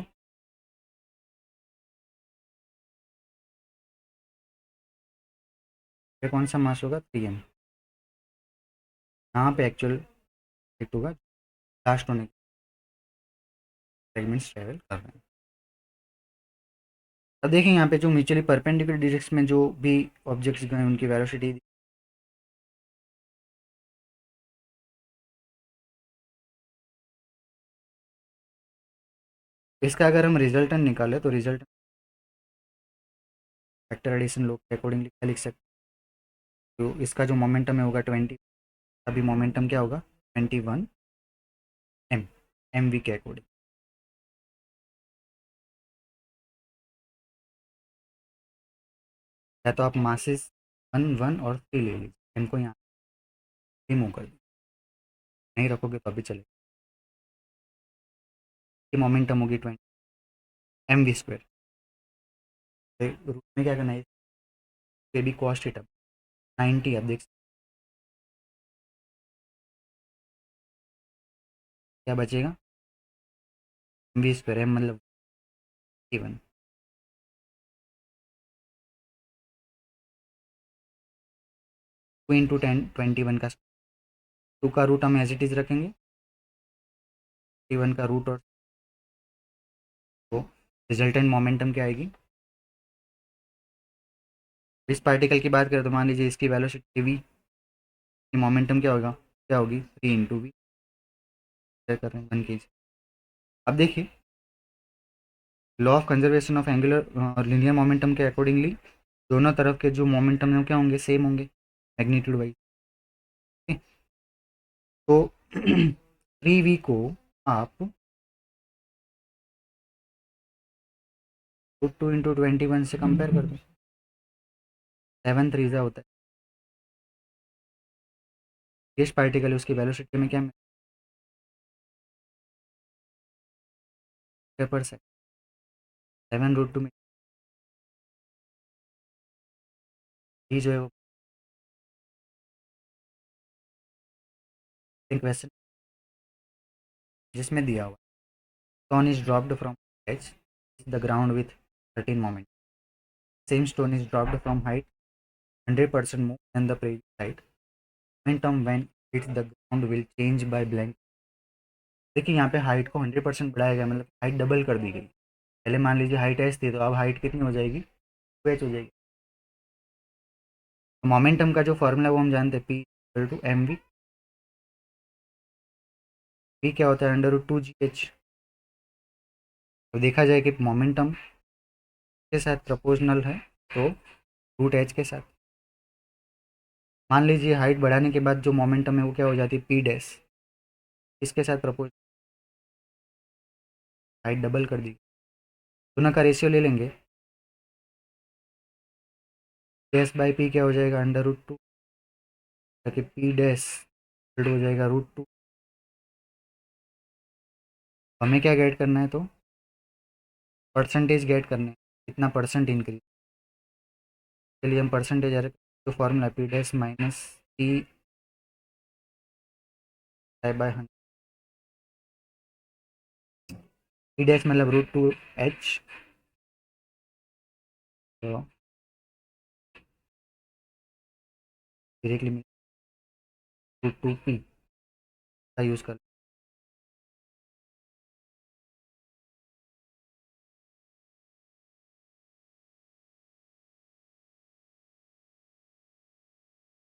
ये कौन सा मास होगा, 3m। यहाँ पे एक्चुअल हिट होगा लास्ट होने फ्रेगमेंट्स ट्रेवल कर रहे हैं। अब देखें यहाँ पे जो म्यूचुअली परपेंडिकुलर डायरेक्शन में जो भी ऑब्जेक्ट्स गए उनकी वेलोसिटी। इसका अगर हम रिजल्टेंट निकालें तो रिजल्ट वेक्टर एडिशन लोग के अकॉर्डिंगली क्या लिख सकते हैं, तो इसका जो मोमेंटम है होगा 20। अभी मोमेंटम क्या होगा 21 m, एम वी के अकॉर्डिंग। या तो आप मासेस 1 1 और 3 ले लीजिए, इनको यहाँ रिमूव कर दीजिए, नहीं रखोगे तो अभी चलेगा। ये मोमेंटम होगी 20 mv²। रूट में क्या करना है, ये भी कॉस्ट हिट 90 आप देख सकते क्या बचेगा, mv² एम मतलब 1 2 × 10 21 का 2 का रूट हम एज इट इज़ रखेंगे, 21 का रूट और तो रिजल्टेंट मोमेंटम क्या आएगी इस पार्टिकल की बात करें तो मान लीजिए इसकी वेलोसिटी वी, मोमेंटम क्या होगा, क्या होगी 3 × वी, क्या कर रहे हैं 1 kg। अब देखिए law of conservation of angular और लीनियर मोमेंटम के अकॉर्डिंगली दोनों तरफ के जो मोमेंटम है क्या होंगे, सेम होंगे मैग्नीट्यूड वाइज। तो 3v को आप √2 × 21 से कंपेयर कर दो, 7 3 होता है। इस पार्टिकल उसकी वेलोसिटी में क्या पर सेकंड, 7 √2 में ही जो है वो क्वेश्चन जिसमें दिया हुआ stone is dropped from edge the ground with 13 moment, same stone is dropped from height 100% more than the previous height, momentum when hits the ground will change by blank। देखिए यहाँ पे हाइट को 100% बढ़ाया गया, मतलब हाइट डबल कर दी गई। पहले मान लीजिए हाइट एच थी, तो अब हाइट कितनी हो जाएगी, 2h हो जाएगी। मोमेंटम का जो फॉर्मूला वो हम जानते हैं, P = mv। v क्या होता है, √2gh। तो देखा जाए कि मोमेंटम के साथ प्रोपोर्शनल है तो √h के साथ। मान लीजिए हाइट बढ़ाने के बाद जो मोमेंटम है वो क्या हो जाती है, p डैश, इसके साथ प्रपोज, हाइट डबल कर दी, दोनों का रेशियो ले लेंगे, डैश बाई पी क्या हो जाएगा, √2, ताकि p डैश हो जाएगा √2। हमें क्या गेट करना है, तो परसेंटेज गेट करना है, कितना परसेंट इंक्रीज। के लिए हम परसेंटेज जो formula p dash minus P by 100, p dash मतलब √2h, तो डायरेक्टली √2p का यूज़ कर,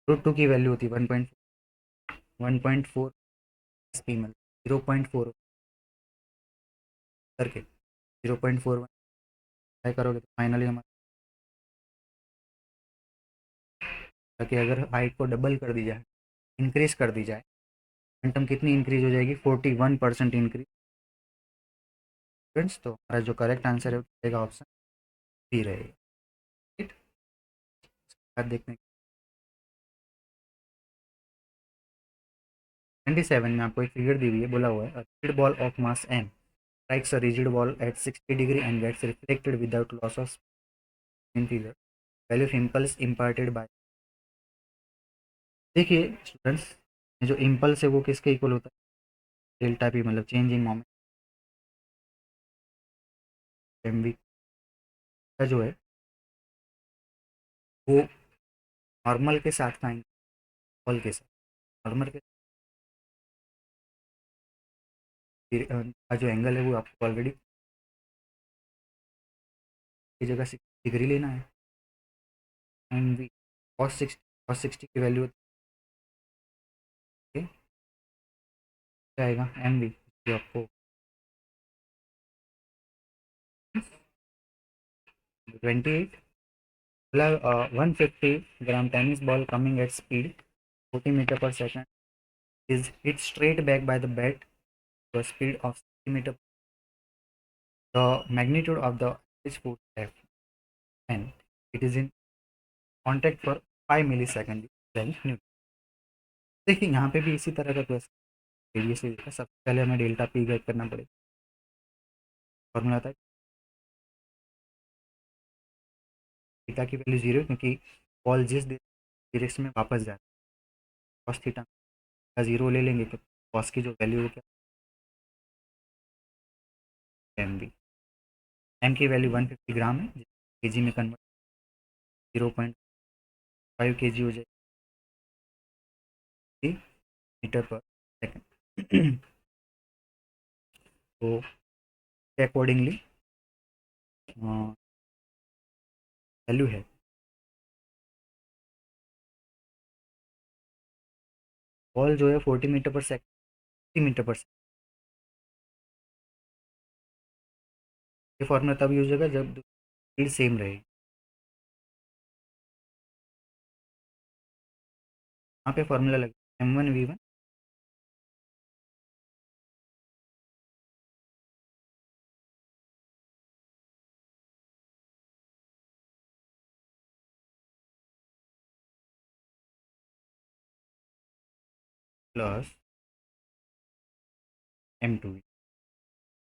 √2 की वैल्यू होती है 1.4 एसपी, मतलब 0.4 करके 0.41 ट्राई करोगे तो फाइनली हमारा, ताकि अगर हाइट को डबल कर दी जाए, इंक्रीज कर दी जाए, मोमेंटम कितनी इंक्रीज हो जाएगी, 41% इंक्रीज। फ्रेंड्स तो हमारा जो करेक्ट आंसर है वो रहेगा ऑप्शन बी रहेगा। ठीक, बात देखने 27 में आपको एक फिगर दी हुई है, बोला हुआ है rigid ball of mass m strikes a rigid ball at 60 degree and gets reflected without loss of spin figure, value of impulse imparted by। देखिए स्टूडेंट्स, जो इम्पल्स है वो किसके इक्वल होता है, डेल्टा पी, मतलब चेंज इन मोमेंट mv का जो है वो नॉर्मल के साथ का, बॉल के साथ नॉर्मल के का जो एंगल है वो आपको ऑलरेडी की जगह 60 डिग्री लेना है। एम वी cos 60 की वैल्यू क्या आएगा, एम वी जो आपको 28, मतलब 150 gram tennis ball coming at speed 40 metre पर second is hit straight back by the bat to a speed of 60 meter. The magnitude of the force F and it is in contact for 5 millisecond then Newton। देखिए यहाँ पे भी इसी तरह का question radius है, सबसे पहले हमें डेल्टा पी गेट करना पड़ेगा। फॉर्मूला था थीटा की वैल्यू 0, क्योंकि बॉल जिस डायरेक्शन में वापस जाए कॉस थीटा का 0 ले लेंगे तो कॉस की जो वैल्यू है क्या, एम वी। एम की वैल्यू 150 ग्राम है, के जी में कन्वर्ट 0.5 kg हो जाएगी मीटर पर सेकेंड। तो अकॉर्डिंगली वैल्यू है बॉल जो है 40 मीटर पर सेकंड, 60 मीटर पर सेकंड। ये फॉर्मूला तब यूज होगा जब स्पीड सेम रहेगी। यहाँ पे फॉर्मूला लगे m1v1 प्लस m2।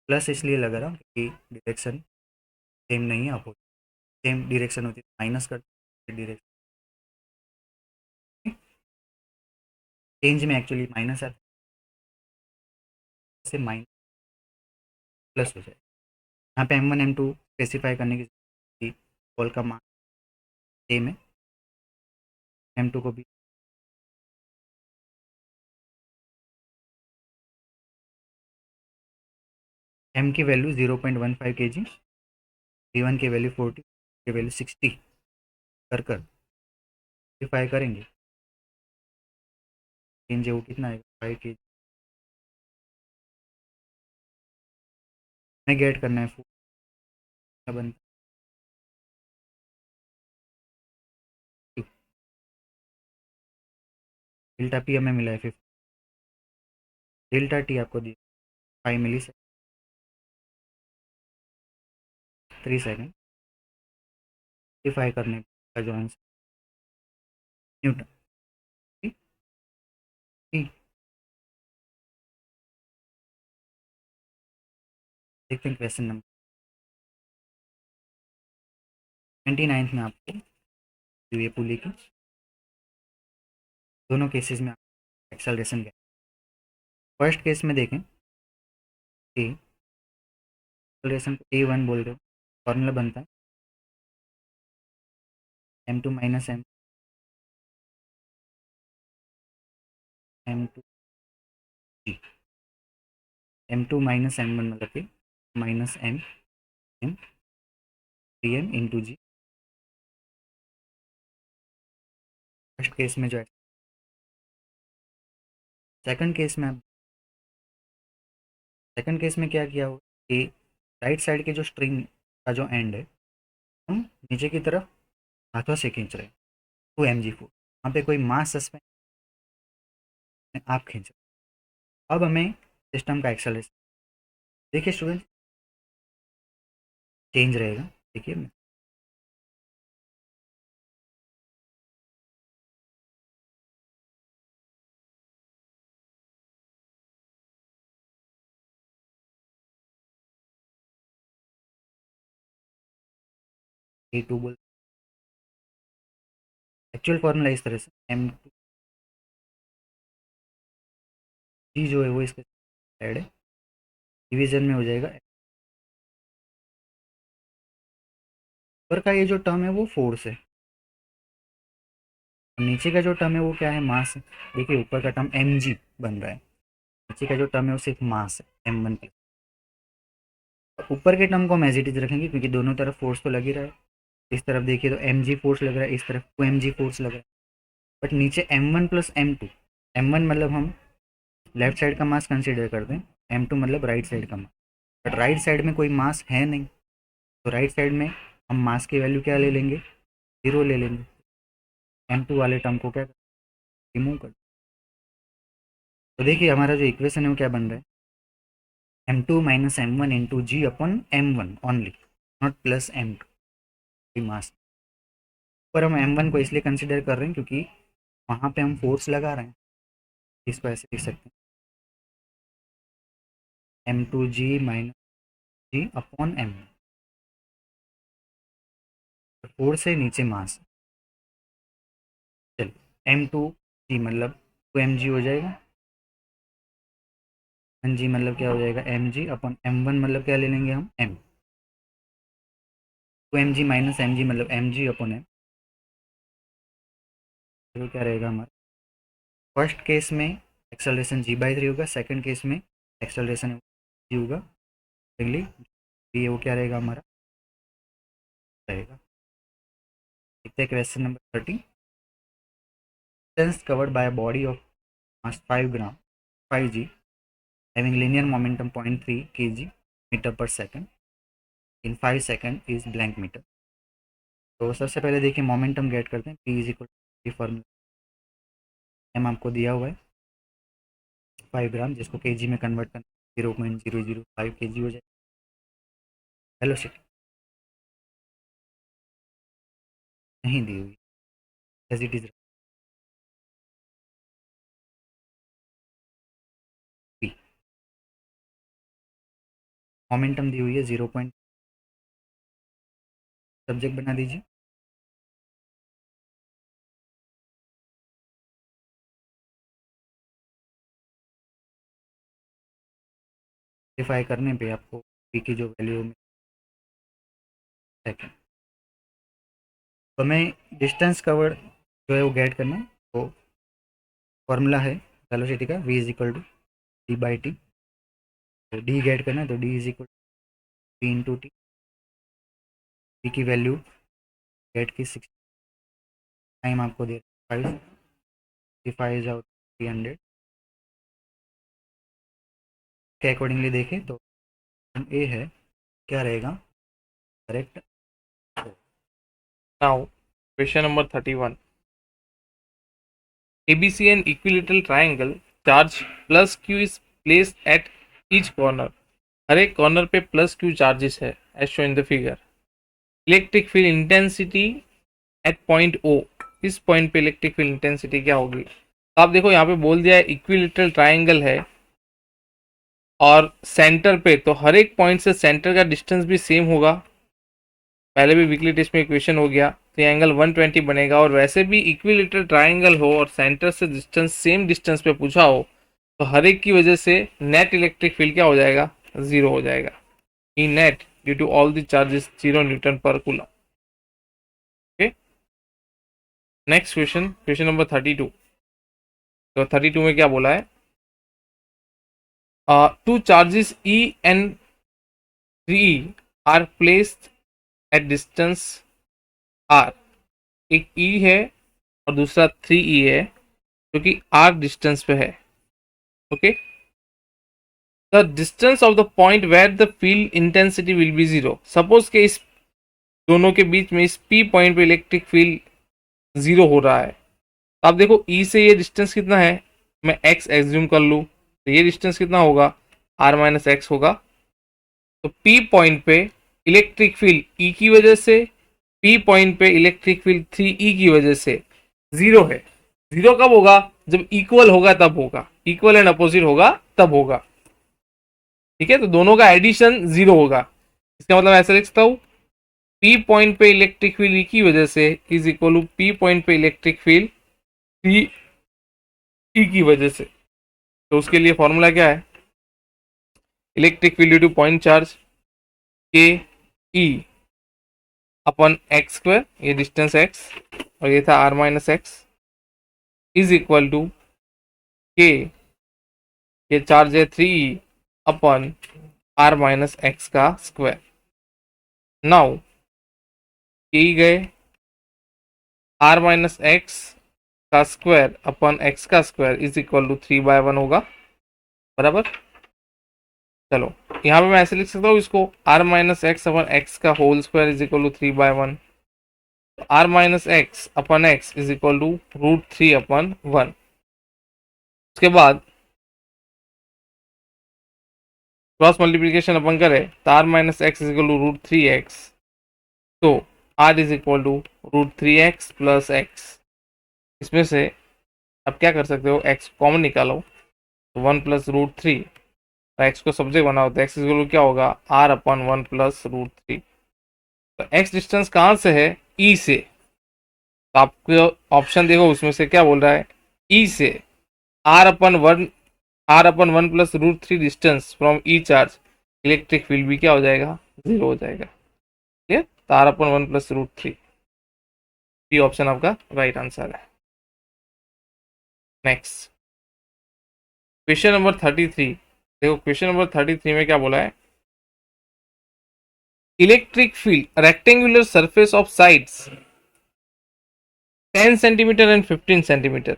प्लस इसलिए लगा रहा हूँ कि डायरेक्शन सेम नहीं है, अपोजिट। सेम डायरेक्शन होती है माइनस कर डायरेक्शन, चेंज में एक्चुअली माइनस आता है, माइनस प्लस हो जाए। यहाँ पे m1 m2 स्पेसिफाई करने की बॉल का मान सेम है, m2 को भी m की वैल्यू 0.15 kg, v1 की वैल्यू 40, की वैल्यू 60 कर स्पेसिफाई करेंगे। चेंज वो कितना आएगा 5 kg में गेट करना है, बनता है डेल्टा पी हमें मिला है 50, डेल्टा टी आपको दिया 5 मिली सेकेंड, 3 सेकेंड। स्पेसिफाई करने का जो आंसर न्यूटन। ठीक ठीक। देखते हैं क्वेश्चन नंबर 29 में आपको ये पुली की दोनों केसेस में एक्सेलरेशन क्या। फर्स्ट केस में देखें कि एक्सेलरेशन को a1 बोल रहे हो, फॉर्मूला बनता है m2 minus m2 g, m2 minus m1 मतलब कि माइनस m 3m इंटू जी। फर्स्ट केस में जो है, सेकंड केस में आप सेकंड केस में क्या किया हो कि राइट साइड के जो स्ट्रिंग का जो एंड है हम नीचे की तरफ हाथों से खींच रहे हैं, 2 mg4। वहाँ पे कोई मास सस्पेंड, आप खींच रहे हो। अब हमें सिस्टम का एक्सेलरेशन देखिए स्टूडेंट, चेंज रहेगा। देखिए a2 बोल, एक्चुअल फॉर्मूला इस तरह से m2 जी जो है वो इसके साइड है, डिवीजन में हो जाएगा। ऊपर का ये जो टर्म है वो फोर्स है, और नीचे का जो टर्म है वो क्या है, मास है। देखिए ऊपर का टर्म mg बन रहा है, नीचे का जो टर्म है वो सिर्फ मास है m1 प्लस। ऊपर के टर्म को हम एज इट इज रखेंगे क्योंकि दोनों तरफ फोर्स तो लग ही रहा है। इस तरफ देखिए तो mg फोर्स लग रहा है, इस तरफ 2mg फोर्स लग रहा है। बट नीचे m1 प्लस m2, m1 मतलब हम लेफ्ट साइड का मास कंसिडर करते हैं, m2 मतलब राइट साइड का मास। बट राइट साइड में कोई मास है नहीं, तो राइट साइड में हम मास की वैल्यू क्या ले लेंगे, 0 ले लेंगे। m2 वाले टर्म को क्या रिमूव कर, तो देखिए हमारा जो इक्वेशन है वो क्या बन रहा है, m2 minus m1 into G upon m1 only, not plus m2 mass. पर हम m1 को इसलिए कंसिडर कर रहे हैं क्योंकि वहाँ पे हम फोर्स लगा रहे हैं, इसको ऐसे लिख सकते हैं m2g माइनस जी अपॉन m, फोर्स से नीचे मास। चलिए m2g मतलब 2mg हो जाएगा, 1g मतलब क्या हो जाएगा mg अपॉन m1 मतलब क्या ले लेंगे हम m, 2mg माइनस mg मतलब mg अपॉन m। तो क्या रहेगा हमारा, फर्स्ट केस में एक्सेलरेशन g/3 होगा, सेकंड केस में एक्सेलरेशन g होगा। अगली ये वो क्या रहेगा हमारा रहेगा। देखते हैं question number 30। Distance covered by body of mass 5 gram 5g, having linear momentum 0.3 kg meter per second in 5 second is blank meter। तो सबसे पहले देखिए मोमेंटम गेट करते हैं। p is equal to formula M आपको दिया हुआ है 5 ग्राम, जिसको केजी में कन्वर्ट करना 0.005 kg हो जाए। वेलोसिटी नहीं दी हुई as it is p। Momentum दी हुई है 0 पॉइंट, सब्जेक्ट बना दीजिए। सिम्प्लीफाई करने पे आपको p की जो वैल्यू सेकेंड, तो हमें डिस्टेंस कवर जो है वो गेट करना है। तो फॉर्मूला है वेलोसिटी का v is equal to D by T. तो डी गेट करना है तो D is equal to into T. T की वैल्यू गेट की 6, टाइम आपको दे 5, 5 आउट 300 के अकॉर्डिंगली देखें तो ए है, क्या रहेगा correct. Now, question number 31. ABC an equilateral triangle, charge plus Q is placed at each corner. हर एक कॉर्नर पे प्लस Q चार्जेस है as shown in the figure. Electric field intensity at point O, इस point पे electric field intensity क्या होगी। तो आप देखो यहाँ पे बोल दिया है इक्विलेटरल ट्राइंगल है और सेंटर पे, तो हर एक पॉइंट से सेंटर का डिस्टेंस भी सेम होगा। पहले भी वीकली टेस्ट में इक्वेशन हो गया, तो ये एंगल 120 बनेगा। और वैसे भी इक्विलेटरल ट्राइंगल हो और सेंटर से डिस्टेंस सेम डिस्टेंस पे पूछा हो तो हर एक की वजह से नेट इलेक्ट्रिक फील्ड क्या हो जाएगा, जीरो हो जाएगा। E net due to all the charges 0 newton per coulomb. Okay, next question, question number 32। तो 32 में क्या बोला है, two charges e and 3 are placed at distance r. एक ई है और दूसरा 3e है जो कि r डिस्टेंस पे है। Okay, the distance of the point where the field intensity will be zero. Suppose के इस दोनों के बीच में इस p पॉइंट पे इलेक्ट्रिक फील्ड जीरो हो रहा है। तो आप देखो e से ये डिस्टेंस कितना है, मैं x एज्यूम कर लूँ तो ये डिस्टेंस कितना होगा, r माइनस एक्स होगा। तो p पॉइंट पे इलेक्ट्रिक फील्ड e की वजह से, p पॉइंट पे इलेक्ट्रिक फील्ड 3e की वजह से जीरो है। जीरो कब होगा, जब इक्वल होगा तब होगा, इक्वल एंड अपोजिट होगा तब होगा। ठीक है, तो दोनों का एडिशन जीरो होगा। इसका मतलब ऐसा लिख सकता हूं, p पॉइंट पे इलेक्ट्रिक फील्ड e की वजह से is equal to p point पे इलेक्ट्रिक फील्ड 3e की वजह से। तो उसके लिए फॉर्मूला क्या है, electric field due to point charge के ई अपन एक्स स्क्वायर, ये डिस्टेंस x और ये था r minus X, is equal to K, ये चार्ज है 3 अपन r माइनस एक्स का स्क्वायर। नाउ के गए, r माइनस एक्स का स्क्वायर अपन x का स्क्वायर इज इक्वल टू 3/1 होगा, बराबर। चलो यहाँ पे मैं ऐसे लिख सकता हूँ इसको, r minus X upon X का whole square is equal to 3/1। r minus X upon X is equal to √3/1। उसके बाद क्रॉस मल्टीप्लीकेशन अपन करें तो r minus X is equal to √3x, तो r is equal to √3x plus X. इसमें से आप क्या कर सकते हो, x कॉमन निकालो तो 1 प्लस √3, एक्स को सब्जेक्ट बनाओ तो x इज इक्वल टू क्या होगा, r अपन 1 प्लस √3। तो x डिस्टेंस कहाँ से है, e से। तो आपको ऑप्शन देखो उसमें से क्या बोल रहा है, e से r upon 1 plus √3 distance from E charge, electric field भी क्या हो जाएगा, जीरो हो जाएगा। क्लियर, तो r/1 प्लस √3, बी ऑप्शन आपका राइट आंसर है। Next question number 33। देखो क्वेश्चन नंबर 33 में क्या बोला है, electric field rectangular surface of sides 10 centimetre and 15 centimetre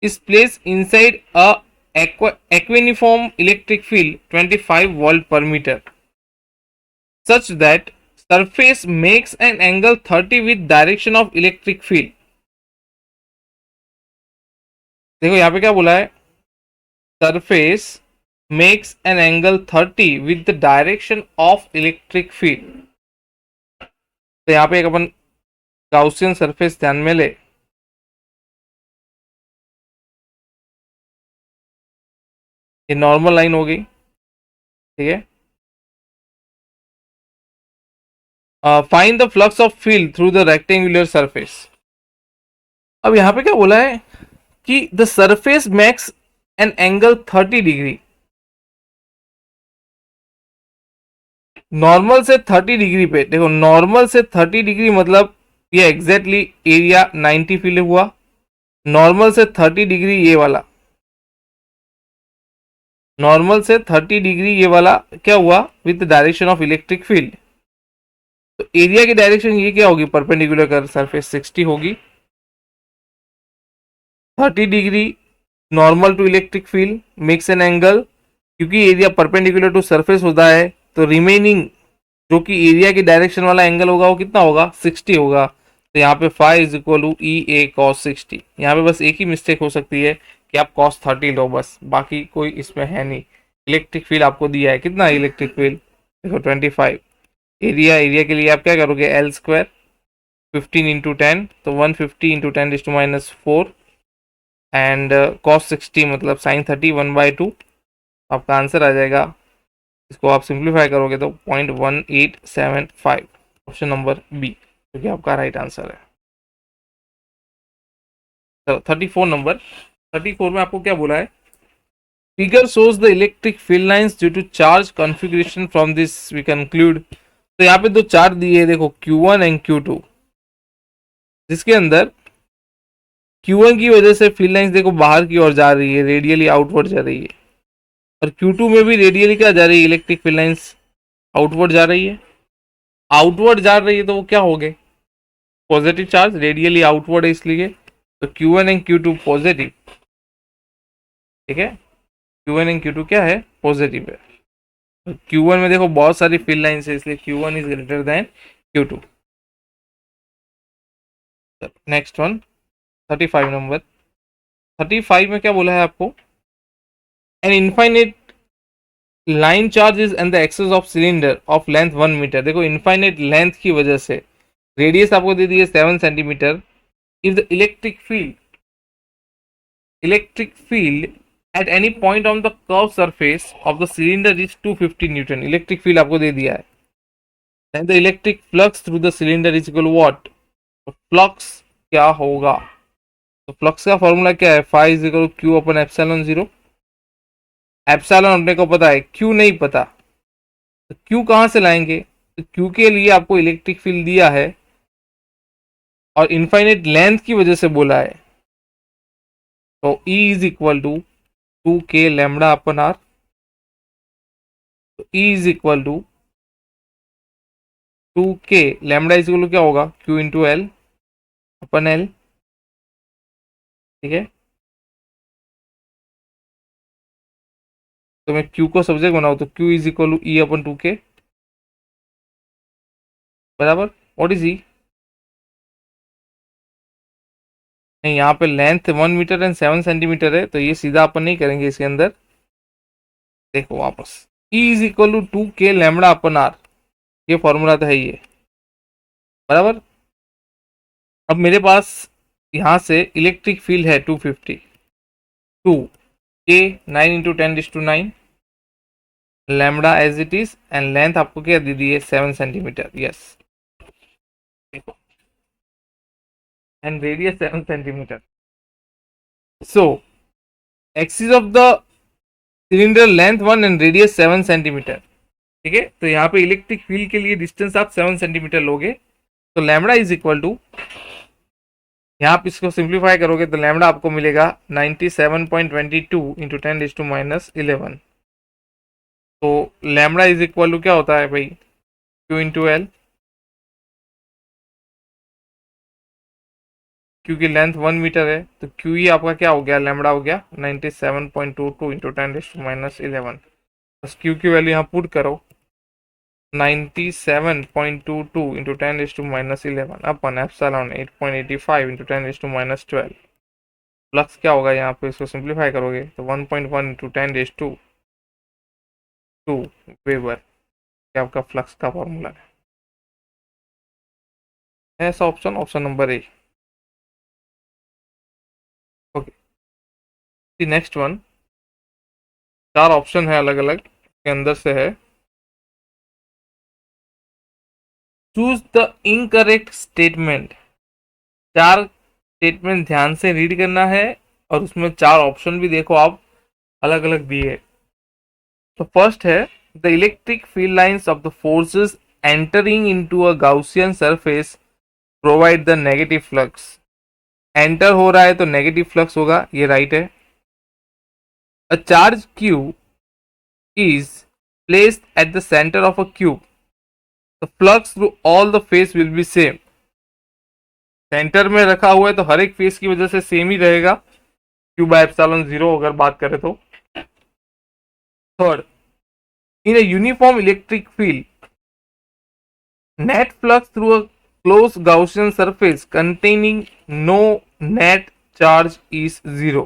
is placed inside a equiniform electric field 25 volt per meter such that surface makes an angle 30 with direction of electric field. देखो यहाँ पे क्या बोला है, surface makes an angle 30 with the direction of electric field. तो यहाँ पे एक अपन गाउसियन सरफेस ध्यान में ले, ये नॉर्मल लाइन हो गई, ठीक है. Find the flux of field through the rectangular surface. अब यहाँ पे क्या बोला है कि the surface makes an angle 30 degree. Normal से 30 डिग्री पे, देखो नॉर्मल से 30 डिग्री मतलब ये एग्जैक्टली एरिया 90 फील हुआ. नॉर्मल से 30 डिग्री ये वाला, नॉर्मल से 30 डिग्री ये वाला क्या हुआ with the direction of electric field. तो एरिया की डायरेक्शन ये क्या होगी, परपेंडिकुलर कर सरफेस 60 होगी. 30 degree normal to electric field makes an angle, क्योंकि एरिया परपेंडिकुलर टू सरफेस होता है तो रिमेनिंग जो कि एरिया की डायरेक्शन वाला एंगल होगा वो कितना होगा, 60 होगा. तो यहाँ पे phi is equal to E A cos 60. यहाँ पे बस एक ही मिस्टेक हो सकती है कि आप कॉस 30 लो बस, बाकी कोई इसमें है नहीं. इलेक्ट्रिक फील्ड आपको दिया है कितना, इलेक्ट्रिक फील्ड देखो 25. एरिया के लिए आप क्या करोगे, एल स्क्वायर 15 इंटू 10, तो 150 इंटू 10⁻⁴. एंड कॉस 60 मतलब साइन 30 1/2. आपका आंसर आ जाएगा, इसको आप सिंप्लीफाई करोगे तो 0.1875. ऑप्शन नंबर बी जो कि आपका राइट आंसर है. चलो 34 नंबर. 34 में आपको क्या बोला है, figure shows the electric field lines due to charge configuration from this we conclude. तो यहाँ पे दो चार्ज दिए है देखो, Q1 एंड Q2, जिसके अंदर Q1 की वजह से फील्ड लाइंस देखो बाहर की ओर जा रही है, रेडियली आउटवर्ड जा रही है. और Q2 में भी रेडियली क्या जा रही है, इलेक्ट्रिक फील्ड लाइंस आउटवर्ड जा रही है. आउटवर्ड जा रही है तो वो क्या हो गए, पॉजिटिव चार्ज, रेडियली आउटवर्ड है इसलिए. तो Q1 एंड Q2 पॉजिटिव, ठीक है. Q1 एंड Q2 क्या है, पॉजिटिव है. तो Q1 में देखो बहुत सारी फील्ड लाइंस है इसलिए Q1 is greater than Q2. Next one 35 number. 35 में क्या बोला है आपको, an infinite line charge is and the axis of cylinder of length 1 metre. देखो इनफाइनाइट लेंथ की वजह से रेडियस आपको दे दी है 7 centimetre. If the electric field at any point on the curved surface of the cylinder is 250 Newton. Electric field आपको दे दिया है. then the electric flux through the cylinder is equal to what, तो flux क्या होगा, तो flux का formula क्या है, phi is equal to Q upon epsilon 0. Epsilon अपने को पता है, क्यू नहीं पता, तो क्यू कहाँ से लाएंगे, तो क्यू के लिए आपको इलेक्ट्रिक फील्ड दिया है और इनफाइनाइट लेंथ की वजह से बोला है, तो E is equal to 2k lambda upon R. तो E is equal to 2k lambda is equal to क्या होगा, Q into L upon L, ठीक है. तो मैं Q को सब्जेक्ट बनाऊँ तो Q is equal to E upon 2k बराबर. व्हाट इज E, नहीं यहाँ पे लेंथ 1 मीटर एंड 7 सेंटीमीटर है तो ये सीधा अपन नहीं करेंगे इसके अंदर. देखो वापस, E is equal to 2k lambda upon R, ये फॉर्मूला तो है ये बराबर. अब मेरे पास यहाँ से इलेक्ट्रिक फील्ड है 250, 2k 9 into 10⁻⁹ lambda as it is, and length आपको क्या दे दी है 7 centimetre. Yes, and radius 7 centimetre. So axis of the cylinder length 1 and radius 7 centimetre, ठीक है. तो यहाँ पे इलेक्ट्रिक फील्ड के लिए डिस्टेंस आप 7 सेंटीमीटर लोगे, तो लैम्बडा इज इक्वल टू, यहाँ आप इसको सिंप्लीफाई करोगे तो लैम्बडा आपको मिलेगा 97.22 इंटू 10⁻11. तो लैम्बडा इज इक्वल टू क्या होता है भाई, Q इंटू एल. क्योंकि लेंथ 1 मीटर है तो क्यू ई आपका क्या हो गया, लैम्बडा हो गया 97.22 इंटू 10⁻11। बस क्यू की वैल्यू यहाँ पुट करो 97.22 इंटू 10⁻11 अपन एप्सिलॉन 8.85 इंटू 10⁻12। फ्लक्स क्या होगा यहाँ पे, इसको सिंप्लीफाई करोगे तो 1.1 इंटू 10⁻2 वेबर, ये आपका फ्लक्स का फॉर्मूला है। ऐसा ऑप्शन, ऑप्शन नंबर ए। ओके, नेक्स्ट वन, 4 ऑप्शन है अलग अलग, के अंदर से है choose the incorrect statement. 4 statement ध्यान से रीड करना है और उसमें 4 ऑप्शन भी देखो आप, अलग अलग दिए। तो फर्स्ट है the electric field lines of the forces entering into a Gaussian surface provide the negative flux. Enter हो रहा है तो नेगेटिव फ्लक्स होगा, ये राइट है। A charge Q is placed at the centre of a cube, the flux through all the face will be same. Centre में रखा हुआ है तो हर एक फेस की वजह से सेम ही रहेगा, क्यू बाय एप्सिलॉन 0 अगर बात करें तो। Third, in a uniform electric field, net flux through a closed Gaussian surface containing no net charge is zero।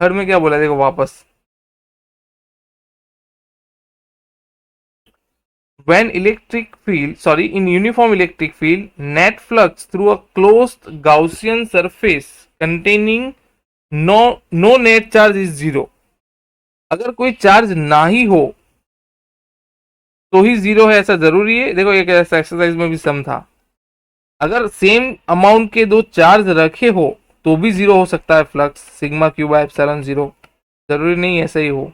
Third में क्या बोला देखो वापस, when electric field, sorry, in uniform electric field, net flux through a closed Gaussian surface containing no net charge is zero। अगर कोई charge ना ही हो तो ही जीरो है ऐसा जरूरी है? देखो एक ऐसा एक्सरसाइज में भी सम था, अगर सेम अमाउंट के दो चार्ज रखे हो तो भी जीरो हो सकता है flux, sigma Q by epsilon 0, जरूरी नहीं ऐसा ही हो।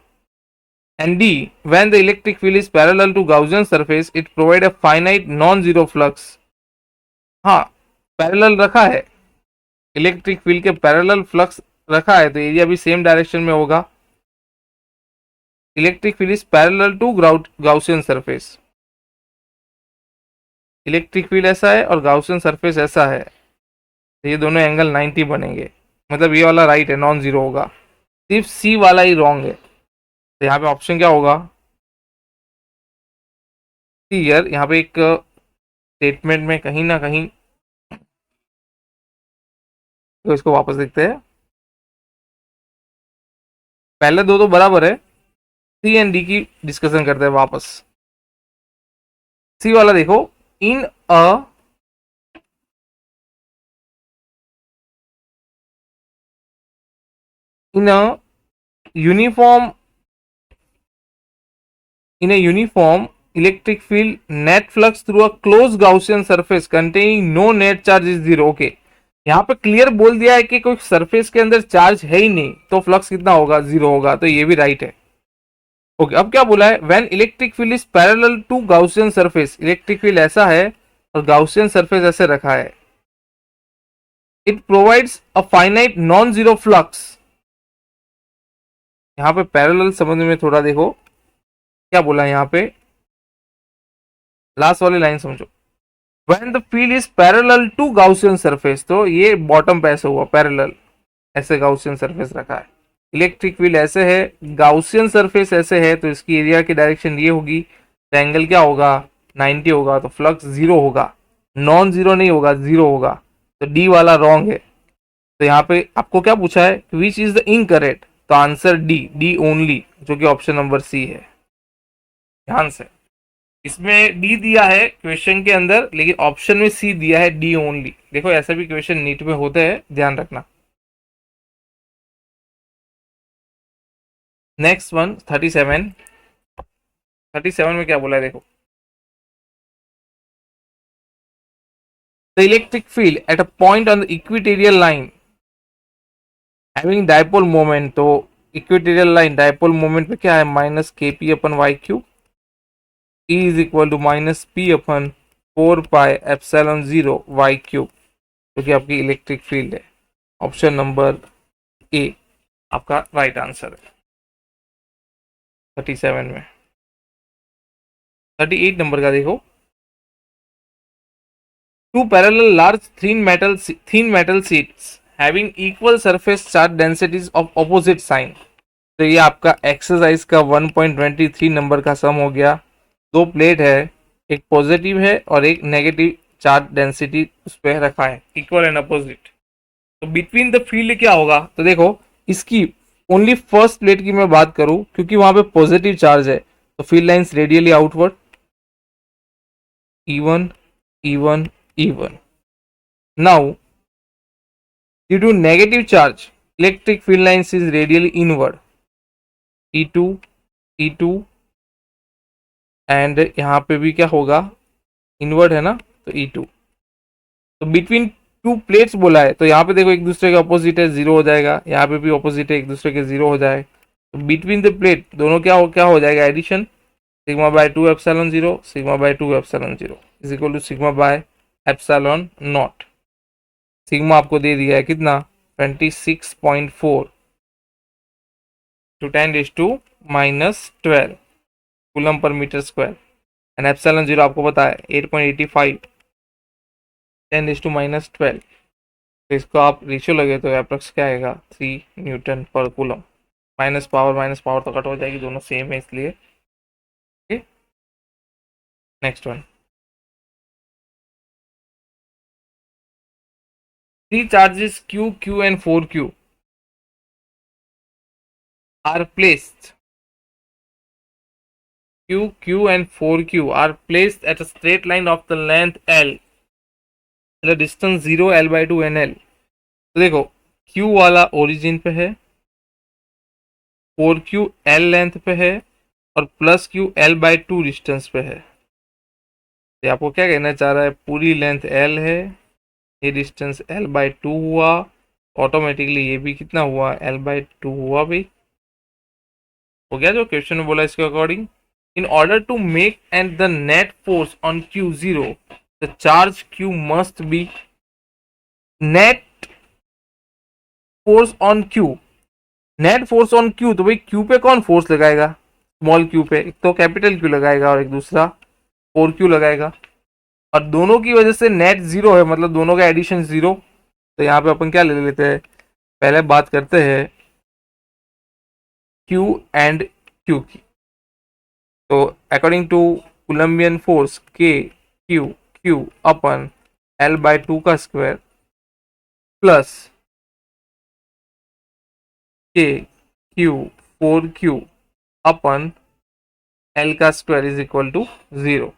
And D, when the electric field is parallel to Gaussian surface it provide a finite non zero flux. हाँ, पैरेलल रखा है, इलेक्ट्रिक फील्ड के पैरेलल फ्लक्स रखा है तो एरिया भी सेम डायरेक्शन में होगा। Electric field is parallel to Gaussian surface, electric field ऐसा है और गाउसियन सरफेस ऐसा है, तो ये दोनों एंगल 90 बनेंगे, मतलब ये वाला राइट है, नॉन जीरो होगा। सिर्फ सी वाला ही रॉन्ग है, तो यहाँ पे ऑप्शन क्या होगा, सी यार। यहाँ पे एक स्टेटमेंट में कहीं ना कहीं, तो इसको वापस देखते हैं, पहले दो तो बराबर है, सी एंड डी की डिस्कशन करते हैं वापस। सी वाला देखो, in a in a uniform in a uniform electric field net flux through a closed Gaussian surface containing no net charge is zero। Okay, यहाँ पे क्लियर बोल दिया है कि कोई सरफेस के अंदर चार्ज है ही नहीं तो फ्लक्स कितना होगा, जीरो होगा, तो ये भी राइट है। ओके, अब क्या बोला है, when electric field is parallel to Gaussian surface, electric field ऐसा है और गाउसियन सरफेस ऐसे रखा है, it provides a finite non zero flux. यहाँ पे पैरेलल समझने में थोड़ा देखो क्या बोला है, यहाँ पे लास्ट वाली लाइन समझो, when the field is parallel to Gaussian surface, तो ये बॉटम पे ऐसे हुआ पैरेलल, ऐसे गाउसियन सरफेस रखा है, इलेक्ट्रिक फील्ड ऐसे है, गाउसियन सरफेस ऐसे है, तो इसकी एरिया की डायरेक्शन ये होगी, तो एंगल क्या होगा, 90 होगा, तो फ्लक्स जीरो होगा, नॉन जीरो नहीं होगा, जीरो होगा, तो डी वाला रॉन्ग है। तो यहाँ पे आपको क्या पूछा है, विच इज द इनकरेक्ट, तो आंसर डी, डी ओनली, जो कि ऑप्शन नंबर सी है। ध्यान से, इसमें डी दिया है क्वेश्चन के अंदर, लेकिन ऑप्शन में सी दिया है डी ओनली। देखो ऐसा भी क्वेश्चन नीट में होते हैं, ध्यान रखना। Next one 37। 37 में क्या बोला है देखो, the electric field at a point on the equatorial line having dipole moment, तो इक्विटोरियल लाइन डायपोल मोमेंट पे क्या है, minus K P upon Y cube, E is equal to minus P upon 4 pi epsilon 0 Y cube, जो कि आपकी electric field है। Option number A आपका right answer है 37 में। 38 नंबर का देखो, two parallel large thin metal sheets having equal surface charge densities of opposite sign. तो ये आपका एक्सरसाइज का 1.23 नंबर का सम हो गया। दो प्लेट है, एक पॉजिटिव है और एक नेगेटिव चार्ज डेंसिटी उस पर रखा है, इक्वल एंड अपोजिट। तो बिटवीन द फील्ड क्या होगा, तो देखो इसकी ओनली फर्स्ट प्लेट की मैं बात करूं, क्योंकि वहां पे पॉजिटिव चार्ज है, तो field lines radially outward, E1 E1 E1। Now due to negative charge electric field lines is radially inward, E2 E2, and यहाँ पे भी क्या होगा, इनवर्ड है ना, तो E2। तो बिटवीन टू प्लेट्स बोला है, तो यहाँ पे देखो एक दूसरे के अपोजिट है, जीरो हो जाएगा, यहाँ पे भी अपोजिट है, एक दूसरे के जीरो हो जाए। तो बिटवीन द प्लेट दोनों क्या हो जाएगा, addition, sigma by 2 epsilon 0 sigma by 2 epsilon 0 is equal to sigma by epsilon naught. Sigma आपको दे दिया है कितना, 26.4 to 10⁻⁻12 coulomb per metre square, and epsilon 0 आपको पता है 8.85 10⁻⁻12। तो इसको आप रेशियो लगे तो अप्रॉक्स क्या आएगा, 3 Newton per coulomb. Minus power तो कट हो जाएगी, दोनों सेम है इसलिए। Next one, three charges Q and 4Q are placed, Q and 4Q are placed at a straight line of the length L, the distance 0 L/2 and L। तो देखो Q वाला origin पे है, 4Q L लेंथ पे है, और plus Q L/2 distance पे है। ये आपको क्या कहना चाह रहा है, पूरी लेंथ L है, ये डिस्टेंस L/2 हुआ, ऑटोमेटिकली ये भी कितना हुआ, L/2 हुआ भाई। हो गया जो क्वेश्चन में बोला इसके according. In order to make and the net force on Q 0, the charge Q must be net force on Q, net force on Q, तो भाई Q पे कौन फोर्स लगाएगा, स्मॉल Q पे, एक तो कैपिटल Q लगाएगा और एक दूसरा 4Q लगाएगा, और दोनों की वजह से नेट जीरो है, मतलब दोनों का एडिशन जीरो। तो यहाँ पे अपन क्या ले लेते हैं, पहले बात करते हैं Q एंड Q की। तो according to Coulombian force Q upon L/2 का square plus Q 4Q upon L का स्क्वायर इज इक्वल टू 0।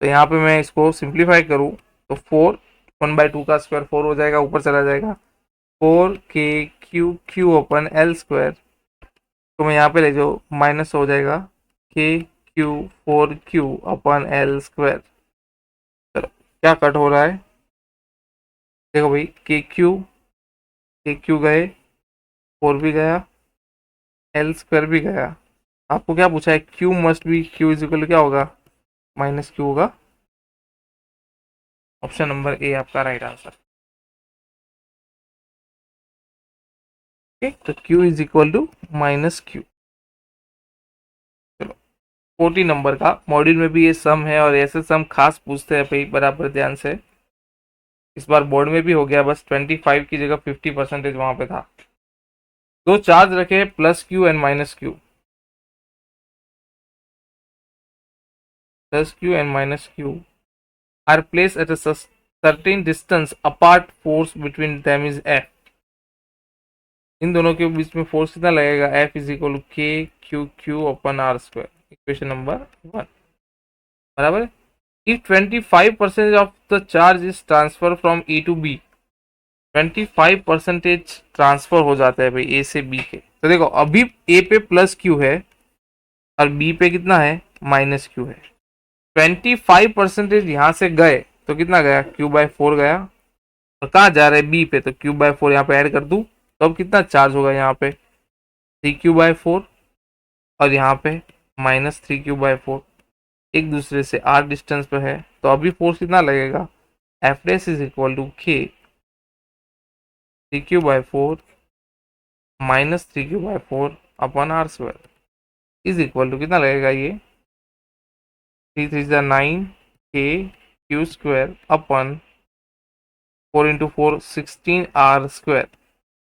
तो यहाँ पे मैं इसको सिंप्लीफाई करूँ तो 1/2 का स्क्वायर 4 हो जाएगा, ऊपर चला जाएगा, 4KQ अपन L स्क्वायर, तो मैं यहाँ पे ले जाओ माइनस हो जाएगा KQ 4Q upon L square. चलो क्या कट हो रहा है, देखो भाई KQ गए, 4 भी गया, L स्क्वायर भी गया। आपको क्या पूछा है, Q must be, Q is equal क्या होगा, -Q होगा। ऑप्शन नंबर ए आपका राइट आंसर। तो Q is equal to -Q। चलो 40 नंबर का मॉड्यूल में भी ये सम है, और ऐसे सम खास पूछते हैं भाई, बराबर ध्यान से। इस बार बोर्ड में भी हो गया, बस 25 की जगह 50% वहां पे था। दो चार्ज रखे +Q and -Q, +Q and -Q are placed at a certain distance apart, force between them is F। इन दोनों के बीच में फोर्स कितना लगेगा, F is equal to KQ upon R square, equation number 1, बराबर। If 25% of the charge is transfer from E to B, 25% transfer हो जाता है भाई A से B के। तो देखो अभी A पे +Q है और B पे कितना है, -Q है। 25% यहाँ से गए तो कितना गया, Q/4 गया, और कहाँ जा रहे हैं, B पे, तो Q/4 यहाँ पे ऐड कर दूं तो अब कितना चार्ज होगा, यहाँ पे 3Q/4 और यहाँ पे -3Q/4, एक दूसरे से R डिस्टेंस पे है, तो अभी फोर्स कितना लगेगा, F is equal to K 3Q/4 -3Q/4 upon R square is equal to कितना लगेगा, ये 3 3 9 K क्यू स्क्वायर अपन 4 × 4 16 r²।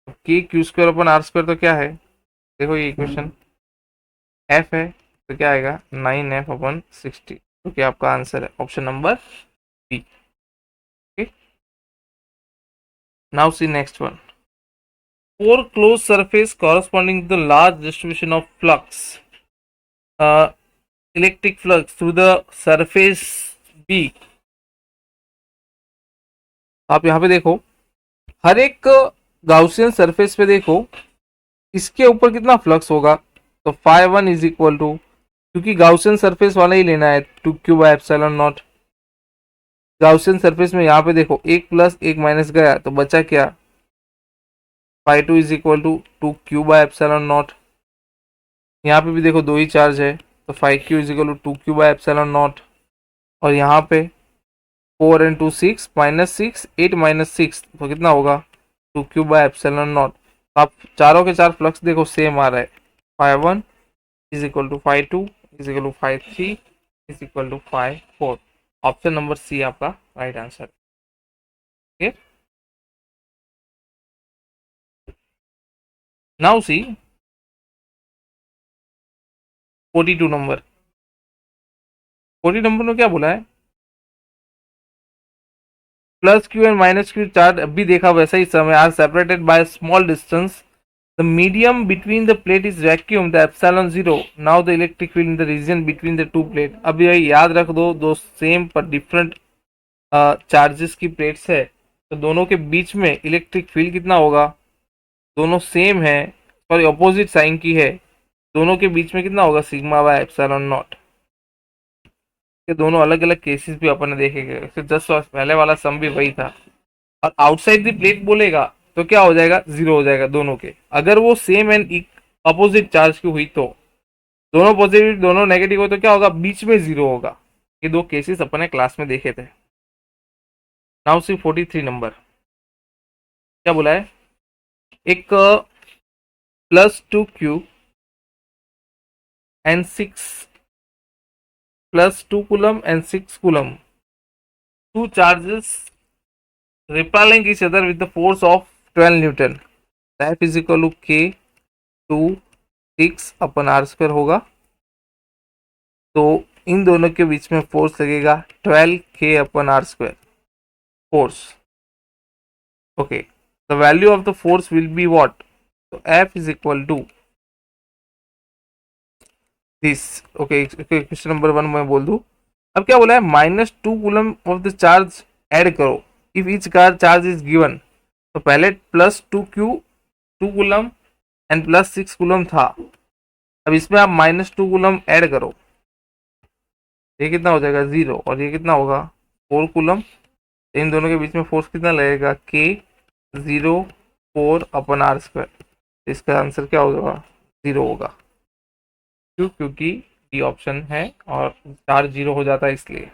K Q square upon R square तो क्या है, देखो ये इक्वेशन एफ है, तो क्या आएगा 9f/60। तो क्या आपका आंसर है option number B. Now see next one. Four closed surface corresponding to the large distribution of flux, electric flux through the surface B। आप यहाँ पे देखो, हर एक गाउसियन सरफेस पे देखो इसके ऊपर कितना फ्लक्स होगा। तो फाई 1 इज इक्वल टू, क्योंकि गाउसियन सरफेस वाला ही लेना है, 2q/ε0। गाउसियन सरफेस में यहाँ पे देखो एक प्लस एक माइनस गया तो बचा क्या, phi 2 is equal to 2q/ε0। यहाँ पे भी देखो दो ही चार्ज है, तो 5q is equal to 2q/ε0। और यहाँ पे 4 × 2 6 -6 8 -6 तो कितना होगा 2q/ε0। आप चारों के चार फ्लक्स देखो सेम आ रहा है, phi 1 is equal to phi 2 is equal to phi 3 is equal to phi 4। Option number C आपका राइट आंसर है। Now see 42 number. 40 नंबर में क्या बोला है, plus Q and minus Q charge अभी देखा वैसा ही समय are separated by small distance. The medium between the plate is vacuum the epsilon 0। Now the electric field in the region between the two plate. अब यही याद रख दो, दो सेम पर डिफरेंट चार्जेस की प्लेट्स है, तो दोनों के बीच में इलेक्ट्रिक फील्ड कितना होगा, दोनों सेम है, सॉरी अपोजिट साइन की है, दोनों के बीच में कितना होगा σ/ε0। ये दोनों अलग अलग केसेस भी अपन ने देखे गए, फिर जस्ट पहले वाला सम भी वही था। और आउटसाइड द प्लेट बोलेगा तो क्या हो जाएगा, जीरो हो जाएगा दोनों के। अगर वो सेम एंड अपोजिट चार्ज की हुई तो दोनों पॉजिटिव दोनों नेगेटिव हो तो क्या होगा, बीच में जीरो होगा। ये दो केसेस अपन ने क्लास में देखे थे। Now see 43 number. क्या बोला है, एक +2q and 6 +2 coulomb and 6 coulomb, two charges repelling each other with the force of 12 Newton। F is equal to K 2 6/r² होगा। तो इन दोनों के बीच में फोर्स लगेगा 12K/r² force. Okay, the value of the force will be what, तो F is equal to this. Okay, question number 1 मैं बोल दूं। अब क्या बोला है, -2 coulomb of the charge add करो if each car charge is given. तो पहले +2q 2 कूलम एंड +6 कूलम था, अब इसमें आप -2 कूलम ऐड करो, ये कितना हो जाएगा 0, और ये कितना होगा 4 कूलम। इन दोनों के बीच में फोर्स कितना लगेगा, K 0 4/r²। इसका आंसर क्या होगा, 0 होगा। क्यों, क्योंकि डी ऑप्शन है और चार्ज 0 हो जाता है इसलिए।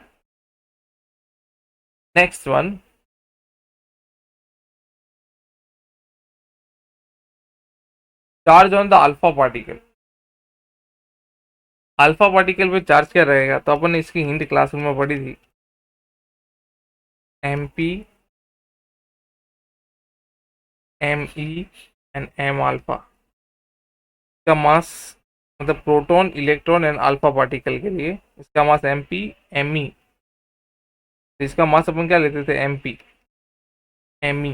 Next one, charge on the alpha particle. Alpha particle पे चार्ज क्या रहेगा, तो अपन ने इसकी हिंट क्लासरूम में पढ़ी थी, MP ME and M alpha. इसका मास मतलब proton electron and alpha particle के लिए इसका मास MP ME। तो इसका मास अपन क्या लेते थे, MP ME,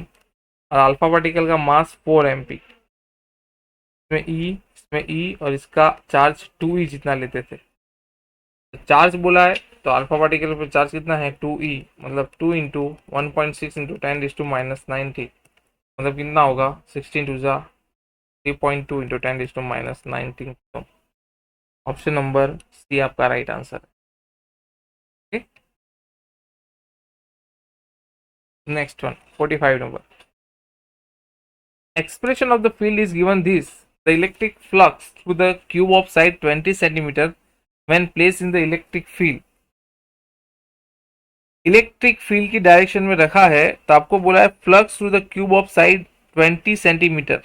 और अल्फा पार्टिकल का मास 4 MP। इसमें E और इसका चार्ज 2E जितना लेते थे। चार्ज बोला है तो अल्फा पार्टिकल पर चार्ज कितना है 2E, मतलब 2 × 1.6 × 10⁻90, मतलब कितना होगा 16 2 3.2 × 10⁻19। ऑप्शन नंबर सी आपका राइट आंसर है। Next one 45 number. Expression of the field is given this, the electric flux through the cube of side 20 centimetre when place in the electric field. Electric field की direction में रखा है, तो आपको बोला है flux through the cube of side 20 centimetre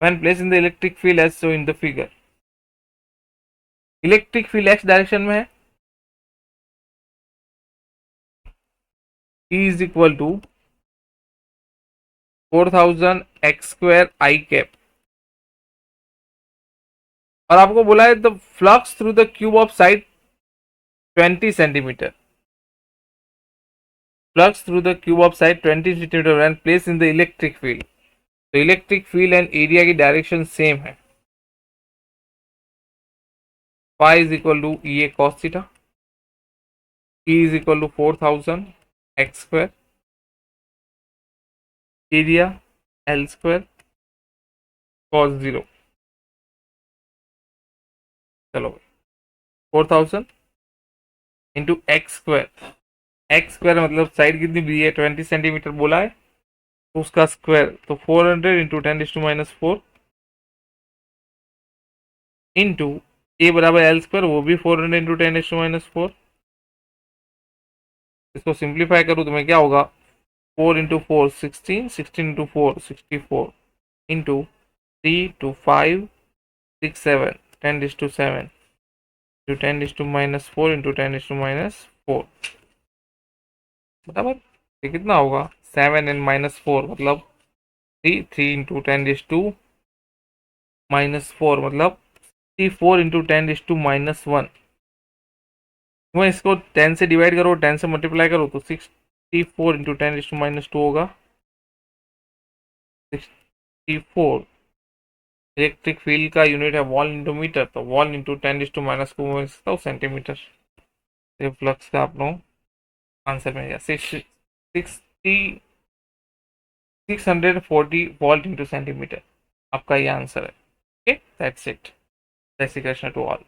when placed in the electric field as shown in the figure। Electric field x direction में है, E is equal to 4000 x square I cap, और आपको बोला है the flux through the cube of side 20 centimetre, flux through the cube of side 20 centimetre and place in the electric field. तो electric field and area की direction same है। phi is equal to EA cos theta, E is equal to 4000 x square, area L square cos 0। चलो 4000 into x square मतलब side कितनी दी है 20 centimetre बोला है, तो उसका स्क्वायर तो 400 इंटू 10⁻⁴ इंटू ए बराबर एल स्क्वायर, वो भी 400 इंटू 10⁻⁴। इसको सिंप्लीफाई करूँ तो मैं क्या होगा 4 into 4 16, 16 into 4 64 into 3 to 5 6 7 10⁻7 into 10⁻⁴ into 10⁻⁴, बराबर ये कितना होगा 7 and -4 मतलब 3, 3 इंटू 10⁻⁻⁴ मतलब 64 इंटू 10⁻⁻1। मैं इसको 10 से डिवाइड करो 10 से मल्टीप्लाई करो तो 64 इंटू 10⁻⁻2 होगा 64। इलेक्ट्रिक फील्ड का यूनिट है वॉल इंटू मीटर, तो वॉल इंटू 10⁻⁻2 में सकता हूँ सेंटीमीटर। तो फ्लक्स का आप लोग आंसर मिल गया 640 वोल्ट इंटू सेंटीमीटर, आपका ये आंसर है। Okay that's it. जय श्री कृष्ण टू ऑल।